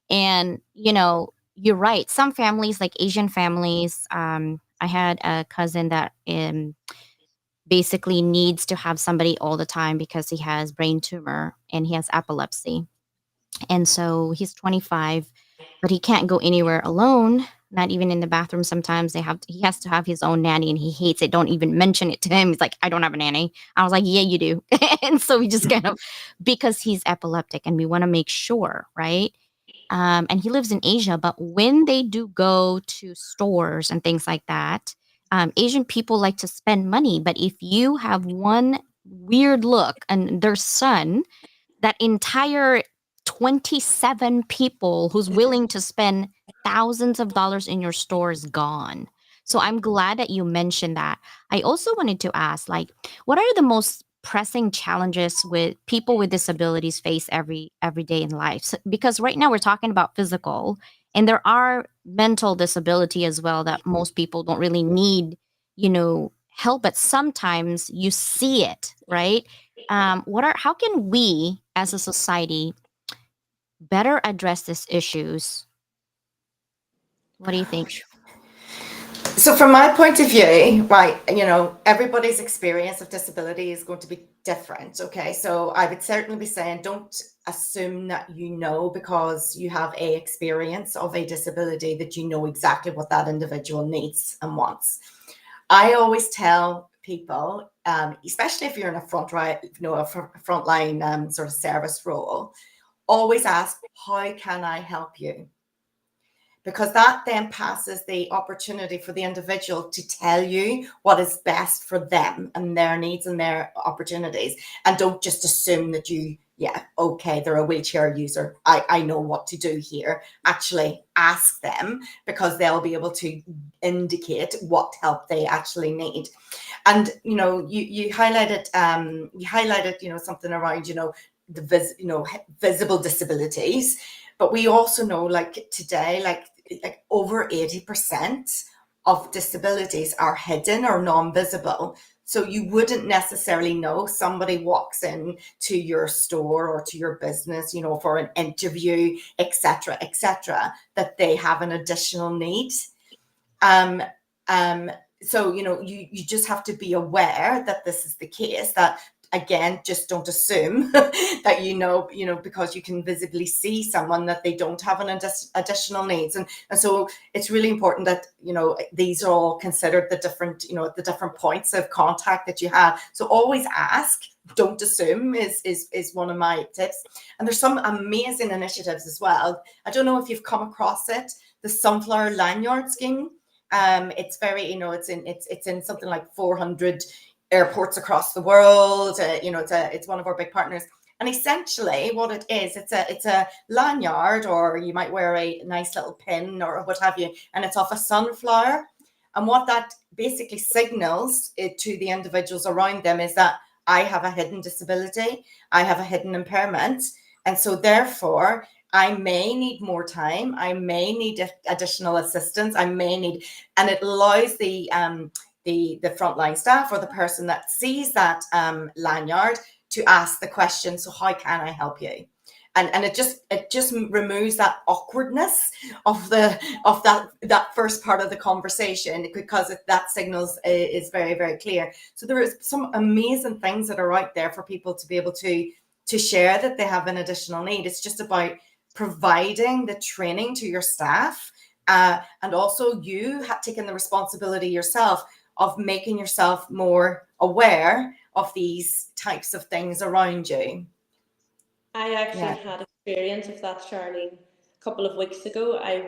And, you're right. Some families, like Asian families, I had a cousin that basically needs to have somebody all the time because he has brain tumor and he has epilepsy. And so he's 25, but he can't go anywhere alone, not even in the bathroom. Sometimes he has to have his own nanny, and he hates it. Don't even mention it to him. He's like, I don't have a nanny. I was like, yeah, you do. And so we just kind of, because he's epileptic and we want to make sure, right? And he lives in Asia, but when they do go to stores and things like that, Asian people like to spend money. But if you have one weird look and their son, that entire 27 people who's willing to spend thousands of dollars in your store is gone. So I'm glad that you mentioned that. I also wanted to ask, like, what are the most pressing challenges with people with disabilities face every day in life? Because right now we're talking about physical, and there are mental disability as well that most people don't really need, help, but sometimes you see it, right? How can we as a society better address these issues? What do you think? So from my point of view, right, everybody's experience of disability is going to be different. Okay. So I would certainly be saying, don't assume that because you have a experience of a disability that you know exactly what that individual needs and wants. I always tell people, especially if you're in a frontline sort of service role, always ask, how can I help you? Because that then passes the opportunity for the individual to tell you what is best for them and their needs and their opportunities. And don't just assume that they're a wheelchair user, I know what to do here. Actually ask them, because they'll be able to indicate what help they actually need. And you highlighted something around the visible disabilities, but we also know, like today, like over 80% of disabilities are hidden or non-visible. So you wouldn't necessarily know. Somebody walks in to your store or to your business, for an interview, etc., that they have an additional need. So, you just have to be aware that this is the case, that again, just don't assume that because you can visibly see someone that they don't have an additional needs. And so it's really important that, these are all considered the different points of contact that you have. So always ask, don't assume is one of my tips. And there's some amazing initiatives as well. I don't know if you've come across it, the Sunflower Lanyard Scheme. It's very, it's in something like 400 airports across the world. It's one of our big partners. And essentially what it is, it's a lanyard, or you might wear a nice little pin or what have you, and it's off a sunflower. And what that basically signals to the individuals around them is that I have a hidden disability, I have a hidden impairment, and so therefore I may need more time, I may need additional assistance, and it allows the frontline staff or the person that sees that lanyard to ask the question, so how can I help you? And it just removes that awkwardness of that first part of the conversation, because that signals is very, very clear. So there is some amazing things that are out there for people to be able to share that they have an additional need. It's just about providing the training to your staff, and also you taking the responsibility yourself of making yourself more aware of these types of things around you. I actually had experience of that, Charlene. A couple of weeks ago, I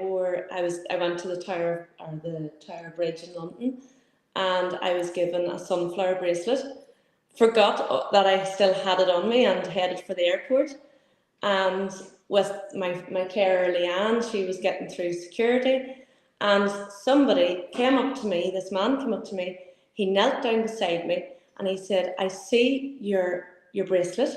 went to the Tower Bridge in London, and I was given a sunflower bracelet. Forgot that I still had it on me and headed for the airport. And with my carer Leanne, she was getting through security, and somebody came up to me. This man came up to me. He knelt down beside me, and he said, "I see your bracelet.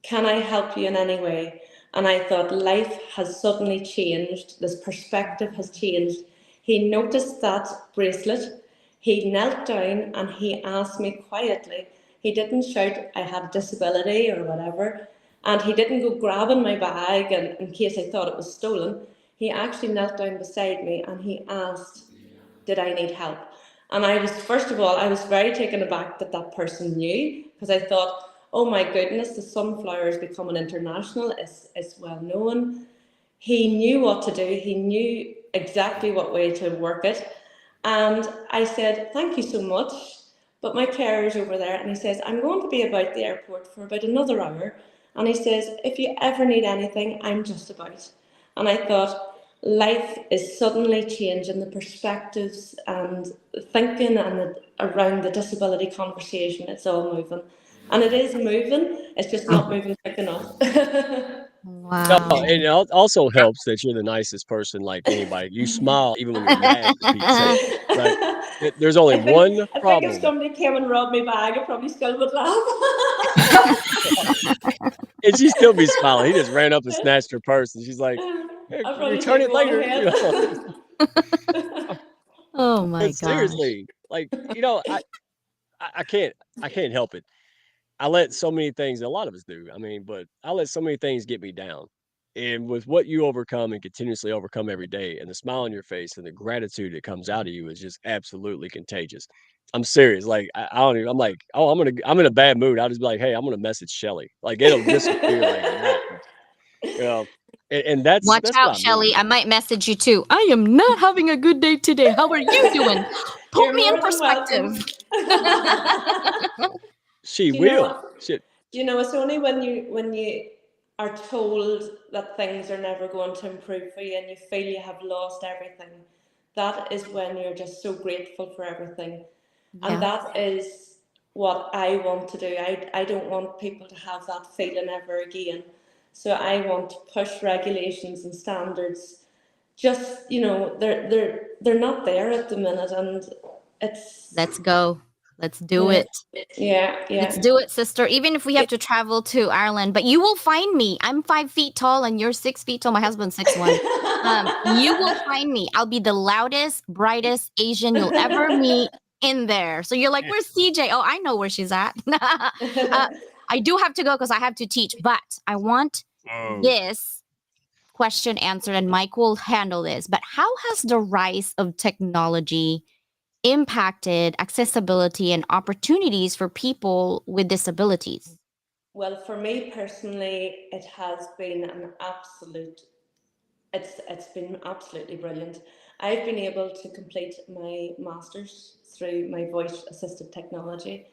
Can I help you in any way?" And I thought, life has suddenly changed. This perspective has changed. He noticed that bracelet. He knelt down and he asked me quietly. He didn't shout, "I had a disability" or whatever. And he didn't go grabbing my bag and in case I thought it was stolen. He actually knelt down beside me and he asked, did I need help? And first of all, I was very taken aback that person knew, because I thought, oh my goodness, the sunflower is becoming international, it's well known. He knew what to do, he knew exactly what way to work it. And I said, thank you so much, but my carer's over there, and he says, I'm going to be about the airport for about another hour. And he says, if you ever need anything, I'm just about. And I thought, life is suddenly changing, the perspectives and thinking and around the disability conversation, it's all moving. And it is moving, it's just not moving quick enough. Wow. No, and it also helps that you're the nicest person like anybody. You smile even when you're mad, for Pete's sake, right? There's only one I think if problem. somebody came and robbed me bag, I probably still would laugh. And she'd still be smiling. He just ran up and snatched her purse, and she's like, "Hey, I'll probably return say, it go on later." ahead. Oh my But gosh. seriously, like, I can't help it. I let so many things, a lot of us do, but I let so many things get me down. And with what you overcome and continuously overcome every day, and the smile on your face and the gratitude that comes out of you is just absolutely contagious. I'm serious. Like, I don't even, I'm like, oh, I'm in a bad mood. I'll just be like, hey, I'm gonna message Shelley. Like, it'll disappear like that. And that's Watch what out, I Shelley. mean. I might message you too. I am not having a good day today. How are you doing? Put You're me in more than welcome. perspective. She Do you know will. what? Shit. Do you know it's only when you are told that things are never going to improve for you and you feel you have lost everything, that is when you're just so grateful for everything. And Yeah. that is what I want to do. I don't want people to have that feeling ever again. So I want to push regulations and standards. Just, they're not there at the minute, and it's Let's go. Let's do yeah, it. yeah. Let's do it, sister. Even if we have to travel to Ireland, but you will find me. I'm 5 feet tall and you're 6 feet tall. My husband's 6'1". You will find me. I'll be the loudest, brightest Asian you'll ever meet in there. So you're like, where's CJ? Oh, I know where she's at. I do have to go because I have to teach, but I want Oh. this question answered, and Mike will handle this. But how has the rise of technology impacted accessibility and opportunities for people with disabilities? Well, for me personally, it has been it's been absolutely brilliant. I've been able to complete my master's through my voice assisted technology.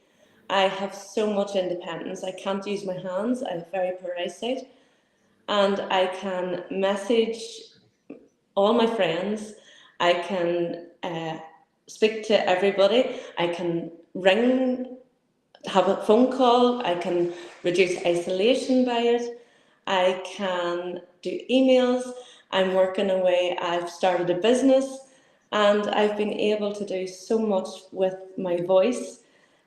I have so much independence. I can't use my hands. I have very poor eyesight, and I can message all my friends. I can speak to everybody. I can ring, have a phone call. I can reduce isolation by it. I can do emails. I'm working away. I've started a business, and I've been able to do so much with my voice.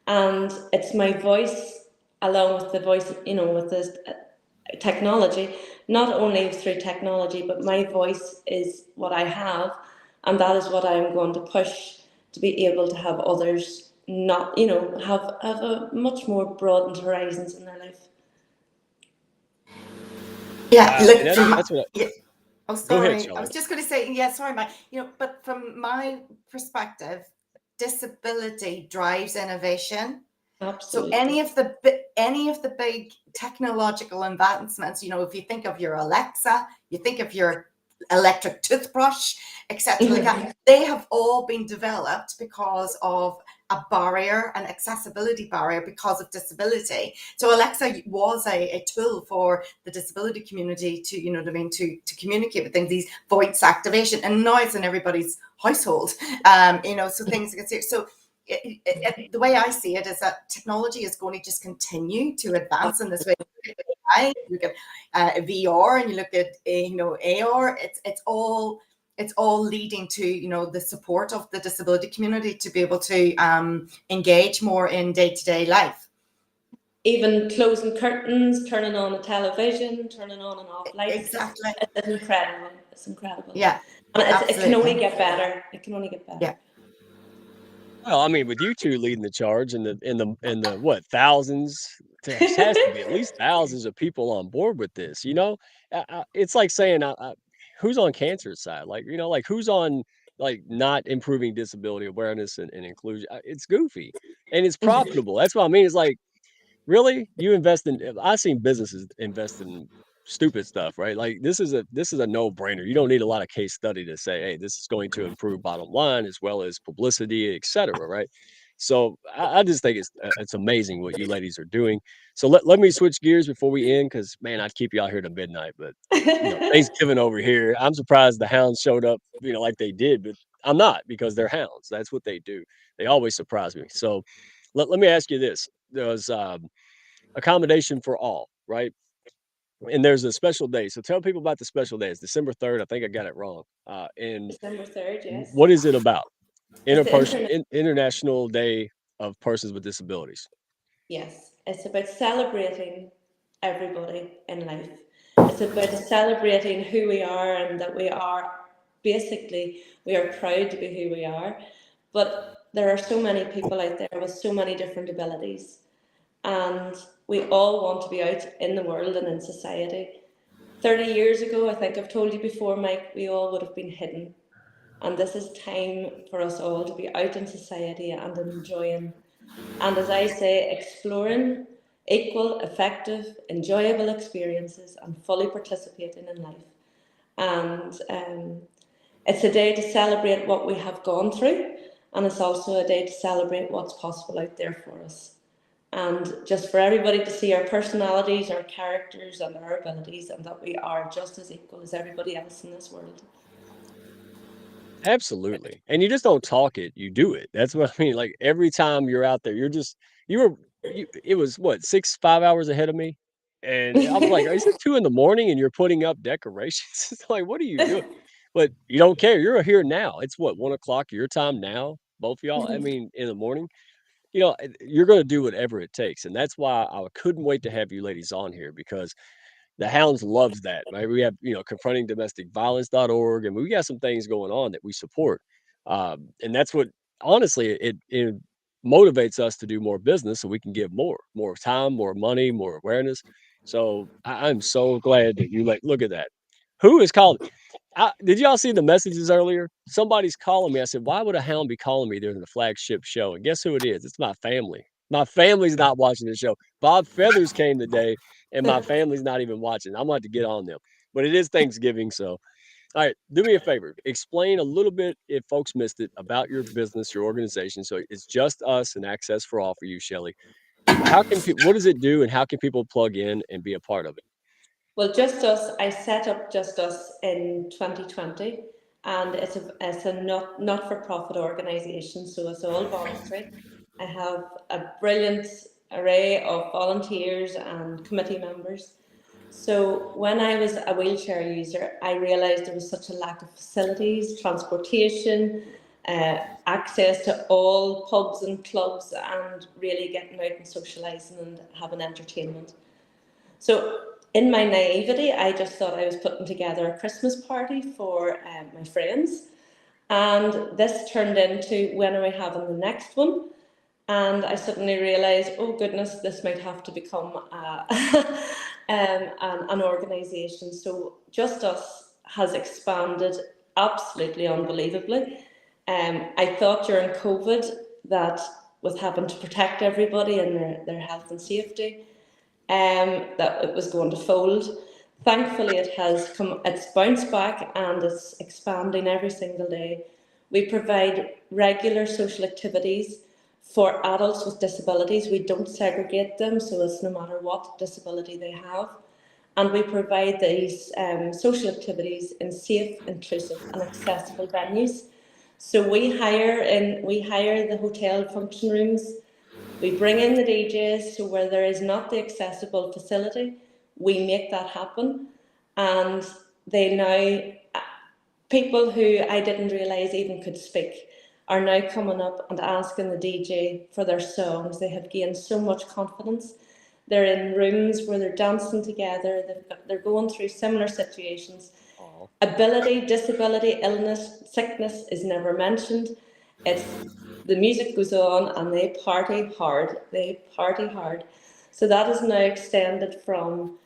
And it's my voice, along with the voice, with the technology, not only through technology, but my voice is what I have, and that is what I'm going to push to be able to have others not, have a much more broadened horizons in their life. Yeah, And look, that's what yeah. Oh, go ahead, sorry. I Shelley. was just going to say, yeah, sorry, Mike. But from my perspective, disability drives innovation. So Absolutely. any of the big technological advancements, if you think of your Alexa, you think of your electric toothbrush, etc., like that, they have all been developed because of a barrier, an accessibility barrier because of disability. So Alexa was a tool for the disability community to, to communicate with things, these voice activation, and now it's in everybody's household. So things get serious. So the way I see it is that technology is going to just continue to advance in this way. You look at VR, and you look at AR. It's all leading to the support of the disability community to be able to engage more in day-to-day life. Even closing curtains, turning on the television, turning on and off lights. Exactly. It's incredible. It's incredible. Yeah. And it can Absolutely. only get better. It can only get better. Yeah. Well, I mean, with you two leading the charge and the what, thousands, there has to be at least thousands of people on board with this, it's like saying, who's on cancer's side? Like, like who's on like not improving disability awareness and inclusion? It's goofy and it's profitable. That's what I mean. It's like, really? You invest in I've seen businesses invest in stupid stuff, right? Like this is a no-brainer. You don't need a lot of case study to say, hey, this is going to improve bottom line as well as publicity, etc. Right? So I just think it's amazing what you ladies are doing. So let me switch gears before we end, because man, I'd keep you out here to midnight. But Thanksgiving over here, I'm surprised the hounds showed up, like they did, but I'm not, because they're hounds. That's what they do. They always surprise me. So let me ask you this. There's accommodation for all, right? And there's a special day. So tell people about the special day. It's December 3rd. I think I got it wrong. And December 3rd, yes. what is it about? It's the International Day of Persons with Disabilities. Yes, it's about celebrating everybody in life. It's about celebrating who we are, and that we are proud to be who we are. But there are so many people out there with so many different abilities, and we all want to be out in the world and in society. 30 years ago, I think I've told you before, Mike, we all would have been hidden. And this is time for us all to be out in society and enjoying. And as I say, exploring equal, effective, enjoyable experiences and fully participating in life. And it's a day to celebrate what we have gone through, and it's also a day to celebrate what's possible out there for us. And just for everybody to see our personalities, our characters, and our abilities, and that we are just as equal as everybody else in this world. Absolutely. And you just don't talk it, you do it. That's what I mean. Like every time you're out there, it was what, 5 hours ahead of me. And I was like, is it 2 in the morning and you're putting up decorations? It's like, what are you doing? But you don't care. You're here now. It's what, 1 o'clock your time now, both of y'all. I mean, in the morning, you're going to do whatever it takes. And that's why I couldn't wait to have you ladies on here, because the Hounds loves that, right? We have, confrontingdomesticviolence.org, and we got some things going on that we support. And that's what, honestly, it motivates us to do more business so we can give more time, more money, more awareness. So I'm so glad that you look at that. Who is called? Did y'all see the messages earlier? Somebody's calling me. I said, "Why would a hound be calling me during the flagship show?" And guess who it is? It's my family. My family's not watching the show. Bob Feathers came today, and my family's not even watching. I'm about to get on them. But it is Thanksgiving, so all right. Do me a favor. Explain a little bit, if folks missed it, about your business, your organization. So it's Just Us and Access for All for you, Shelley. What does it do, and how can people plug in and be a part of it? Well, Just Us, I set up Just Us in 2020, and it's a not for profit organisation, so it's all voluntary. I have a brilliant array of volunteers and committee members. So when I was a wheelchair user, I realised there was such a lack of facilities, transportation, access to all pubs and clubs, and really getting out and socialising and having entertainment. So in my naivety, I just thought I was putting together a Christmas party for my friends. And this turned into, when are we having the next one? And I suddenly realised, oh goodness, this might have to become an organisation. So Just Us has expanded absolutely unbelievably. I thought during COVID that with having to protect everybody and their health and safety, that it was going to fold. Thankfully, it's bounced back and it's expanding every single day. We provide regular social activities for adults with disabilities. We don't segregate them, so it's no matter what disability they have. And we provide these social activities in safe, inclusive and accessible venues. So we hire the hotel function rooms. We bring in the DJs, so where there is not the accessible facility, we make that happen. And they now, people who I didn't realise even could speak, are now coming up and asking the DJ for their songs. They have gained so much confidence. They're in rooms where they're dancing together, they're going through similar situations. Aw. Ability, disability, illness, sickness is never mentioned. It's the music goes on and they party hard. They party hard. So that is now extended from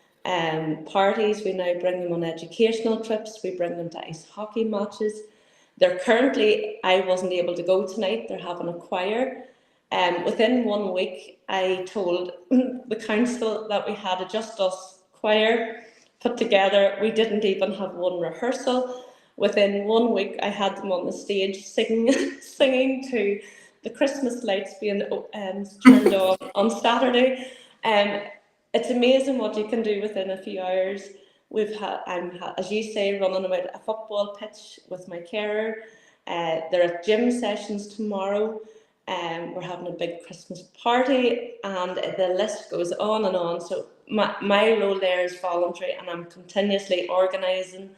parties. We now bring them on educational trips. We bring them to ice hockey matches. They're currently, I wasn't able to go tonight, they're having a choir. Within 1 week, I told the council that we had a Just Us choir put together. We didn't even have one rehearsal. Within 1 week, I had them on the stage singing, singing to the Christmas lights being turned on Saturday. It's amazing what you can do within a few hours. I'm, as you say, running about a football pitch with my carer. There are gym sessions tomorrow. We're having a big Christmas party, and the list goes on and on. So my role there is voluntary, and I'm continuously organising.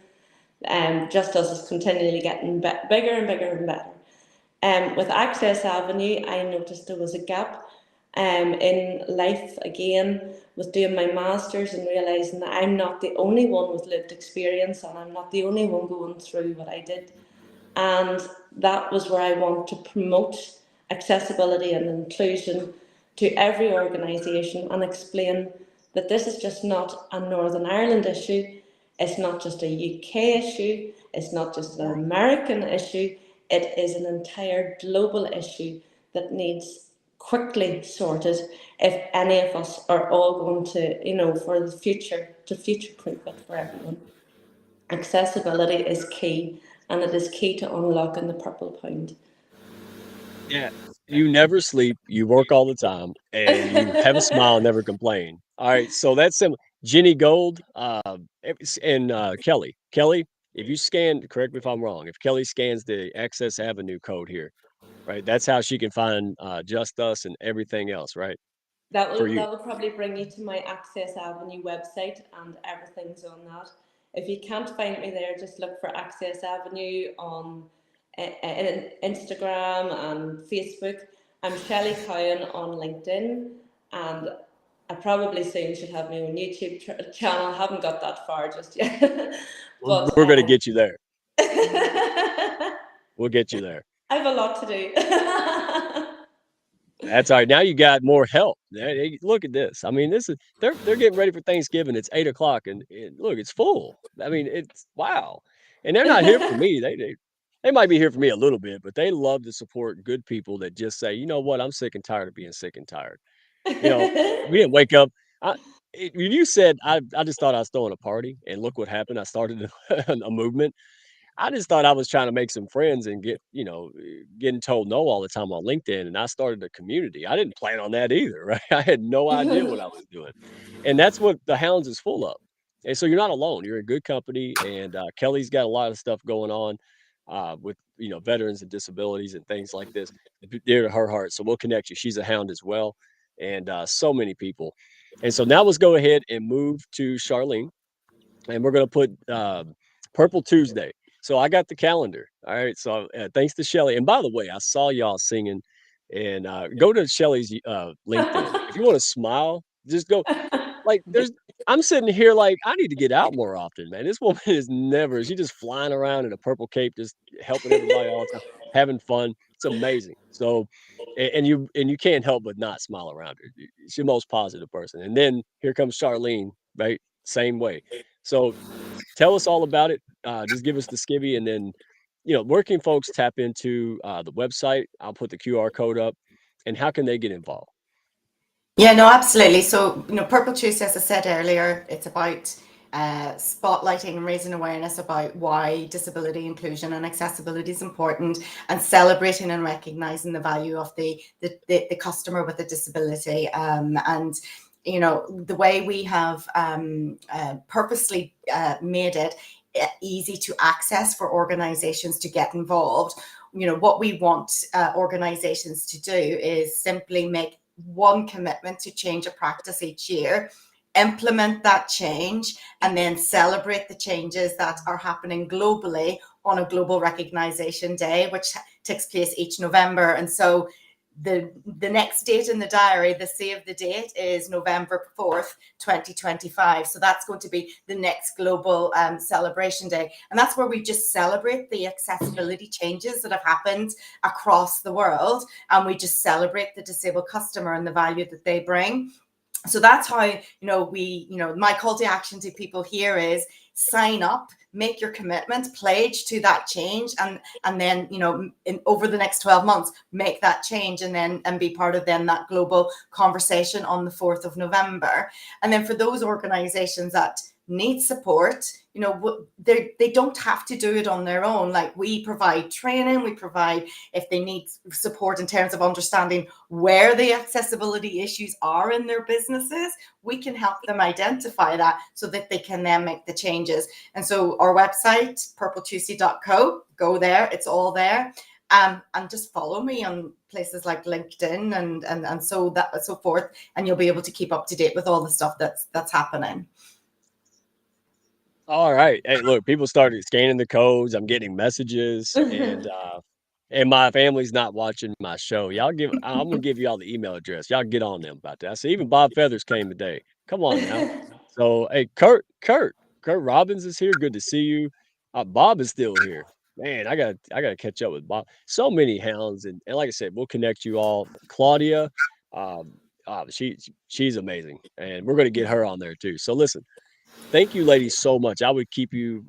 Just as it's continually getting bigger and bigger and better. With Access Avenue, I noticed there was a gap in life again with doing my masters and realising that I'm not the only one with lived experience and I'm not the only one going through what I did. And that was where I want to promote accessibility and inclusion to every organisation and explain that this is just not a Northern Ireland issue, it's not just a UK issue, it's not just an American issue, it is an entire global issue that needs quickly sorted if any of us are all going to, for the future, to future-proof it for everyone. Accessibility is key, and it is key to unlocking the purple pound. Yeah. You never sleep, you work all the time, and you have a smile and never complain. All right, so that's simple. Jenny Gold, and Kelly. Kelly, if you scan, correct me if I'm wrong, if Kelly scans the Access Avenue code here, right, that's how she can find Just Us and everything else, right? That For will you. that will probably bring you to my Access Avenue website, and everything's on that. If you can't find me there, just look for Access Avenue on Instagram and Facebook. I'm Shelley Cowan on LinkedIn, and I probably soon should have my own YouTube channel. I haven't got that far just yet, but We're gonna get you there. I We'll get you there. have a lot to do. That's all right. Now you got more help. Look at this. I mean, this is they're getting ready for Thanksgiving. It's 8 o'clock, and look, it's full. I mean, it's wow. And they're not here for me. They might be here for me a little bit, but they love to support good people that just say, you know what, I'm sick and tired of being sick and tired. You know, we didn't wake up. I, when you said I just thought I was throwing a party, and look what happened. I started a movement. I just thought I was trying to make some friends and getting told no all the time on LinkedIn, and I started a community. I didn't plan on that either, right? I had no idea what I was doing, and that's what the Hounds is full of. And so you're not alone. You're in good company, and Kelly's got a lot of stuff going on with veterans and disabilities and things like this, dear to her heart. So we'll connect you. She's a Hound as well, and so many people. And so now let's go ahead and move to Charlene, and we're going to put Purple Tuesday. So I got the calendar. All right. So thanks to Shelley. And by the way, I saw y'all singing, and go to Shelley's LinkedIn. If you want to smile, just go. Like I'm sitting here like I need to get out more often, man. This woman is never. She's just flying around in a purple cape, just helping everybody all the time, having fun. It's amazing. So, and you can't help but not smile around her. She's the most positive person. And then here comes Charlene, right? Same way. So tell us all about it. Just give us the skivvy, and then where can folks tap into the website? I'll put the QR code up, and how can they get involved? Yeah, no, absolutely. So, Purple Tuesday, as I said earlier, it's about spotlighting and raising awareness about why disability inclusion and accessibility is important, and celebrating and recognizing the value of the customer with a disability. And the way we have purposely made it easy to access for organizations to get involved. What we want organizations to do is simply make one commitment to change a practice each year, implement that change, and then celebrate the changes that are happening globally on a Global Recognition Day, which takes place each November. And so the next date in the diary, the save the date, is November 4th, 2025. So that's going to be the next global celebration day. And that's where we just celebrate the accessibility changes that have happened across the world. And we just celebrate the disabled customer and the value that they bring. So that's how, my call to action to people here is sign up, make your commitment, pledge to that change, and then, over the next 12 months, make that change and be part of that global conversation on the 4th of November. And then for those organizations that need support, they don't have to do it on their own. Like, we provide training, we provide, if they need support in terms of understanding where the accessibility issues are in their businesses, we can help them identify that so that they can then make the changes. And so our website, purpletuesday.co, go there, it's all there. And just follow me on places like LinkedIn and so forth, and you'll be able to keep up to date with all the stuff that's happening. All right. Hey, look, people started scanning the codes. I'm getting messages, and my family's not watching my show. I'm gonna give y'all the email address. Y'all get on them about that. I see even Bob Feathers came today. Come on now. So, hey, Kurt Robbins is here. Good to see you. Bob is still here. Man, I gotta catch up with Bob. So many Hounds, and like I said, we'll connect you all. Claudia, um, she's amazing, and we're gonna get her on there too. So listen. Thank you, ladies, so much. I would keep you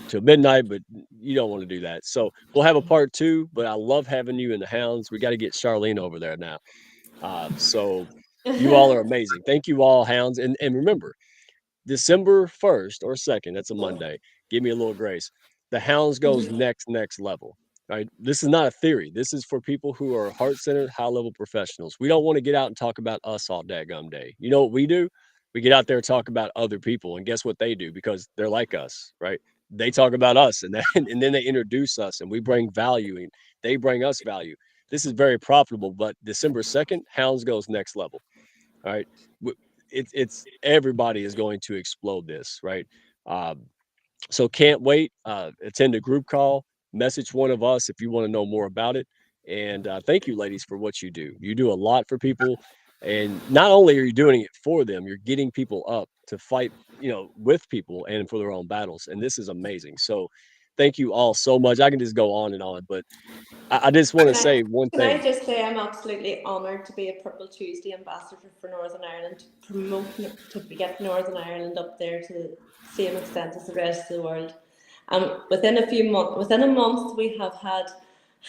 till midnight, but you don't want to do that. So we'll have a part 2. But I love having you in the Hounds. We got to get Charlene over there now. So you all are amazing. Thank you all, Hounds, and remember, December 1st or 2nd. That's a Monday. Give me a little grace. The Hounds goes next level. Right. This is not a theory. This is for people who are heart-centered, high-level professionals. We don't want to get out and talk about us all daggum day. You know what we do? We get out there and talk about other people, and guess what they do? Because they're like us, right? They talk about us, and then and then they introduce us, and we bring value, and they bring us value. This is very profitable. But December 2nd, Hounds goes next level. All right. It's everybody is going to explode this, right? So can't wait. Attend a group call, message one of us if you want to know more about it. And thank you, ladies, for what you do. You do a lot for people. And not only are you doing it for them, you're getting people up to fight, with people and for their own battles. And this is amazing. So thank you all so much. I can just go on and on, but I just want to say one Can I thing. just say I'm absolutely honoured to be a Purple Tuesday ambassador for Northern Ireland, to get Northern Ireland up there to the same extent as the rest of the world. Within a month, we have had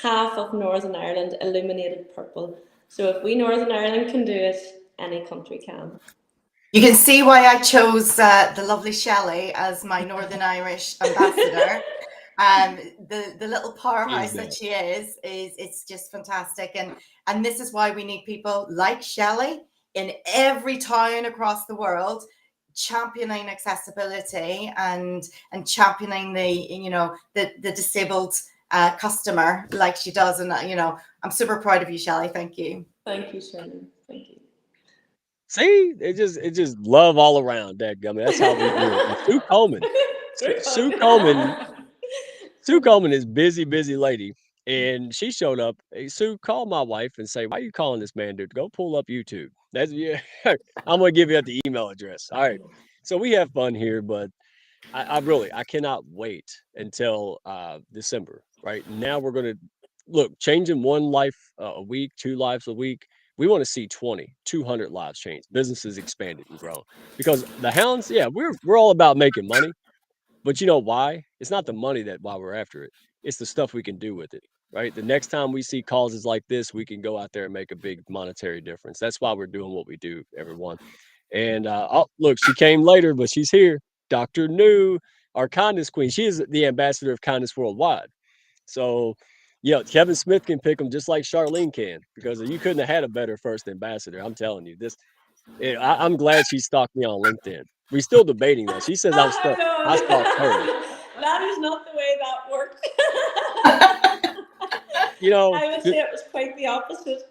half of Northern Ireland illuminated purple. So if we Northern Ireland can do it, any country can. You can see why I chose the lovely Shelley as my Northern Irish ambassador. The little powerhouse that she is it's just fantastic, and this is why we need people like Shelley in every town across the world, championing accessibility and championing the disabled customer like she does. And I'm super proud of you, Shelley. Thank you. Thank you, Charlene. Thank you. See, it just love all around. Dadgummit. That's how we do it. And Sue Coleman. Sue Coleman is busy lady. And she showed up. Hey, Sue, call my wife and say, why are you calling this man, dude? Go pull up YouTube. That's I'm gonna give you the email address. All right. So we have fun here, but I cannot wait until December. Right now, we're gonna changing one life a week, 2 lives a week. We want to see 200 lives change, businesses expanded and grown. Because the Hounds, we're all about making money, but you know why? It's not the money why we're after it. It's the stuff we can do with it. Right. The next time we see causes like this, we can go out there and make a big monetary difference. That's why we're doing what we do, everyone. And look, she came later, but she's here. Dr. New, our kindness queen. She is the ambassador of kindness worldwide. So, Kevin Smith can pick them just like Charlene can, because you couldn't have had a better first ambassador. I'm telling you this. I'm glad she stalked me on LinkedIn. We're still debating that. She says I stalked her. That is not the way that works. I would say it was quite the opposite.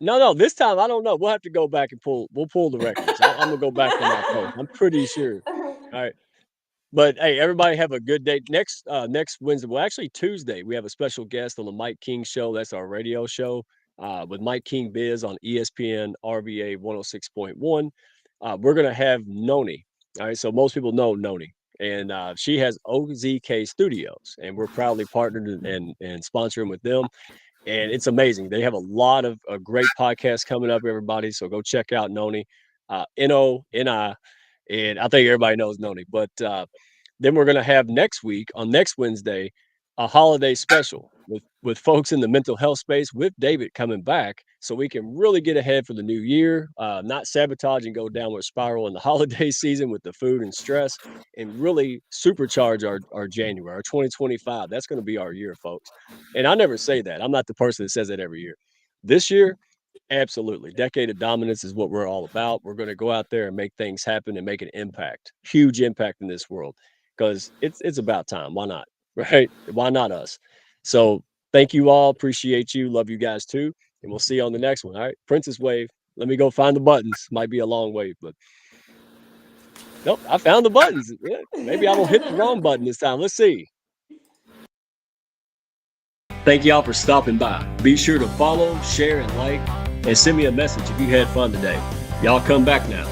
No, this time I don't know. We'll have to go back and we'll pull the records. I'm gonna go back to my post. I'm pretty sure. All right. But hey, everybody have a good day. Next Wednesday, well, actually Tuesday, we have a special guest on the Mike King Show. That's our radio show with Mike King Biz on ESPN RVA 106.1. We're gonna have Noni. All right, so most people know Noni, and she has OZK Studios, and we're proudly partnered and sponsoring with them. And it's amazing. They have a lot of great podcasts coming up, everybody. So go check out Noni, Noni. And I think everybody knows Noni. But then we're going to have next Wednesday, a holiday special with folks in the mental health space with David coming back, so we can really get ahead for the new year, not sabotage and go downward spiral in the holiday season with the food and stress, and really supercharge our January, our 2025. That's going to be our year, folks. And I never say that. I'm not the person that says that every year. This year, absolutely. Decade of dominance is what we're all about. We're going to go out there and make things happen and make an impact, huge impact in this world, because it's about time. Why not? Right? Why not us? So thank you all. Appreciate you. Love you guys too. And we'll see you on the next one. All right. Princess Wave. Let me go find the buttons. Might be a long wave, but nope, I found the buttons. Yeah, maybe I won't hit the wrong button this time. Let's see. Thank y'all for stopping by. Be sure to follow, share, and like, and send me a message if you had fun today. Y'all come back now.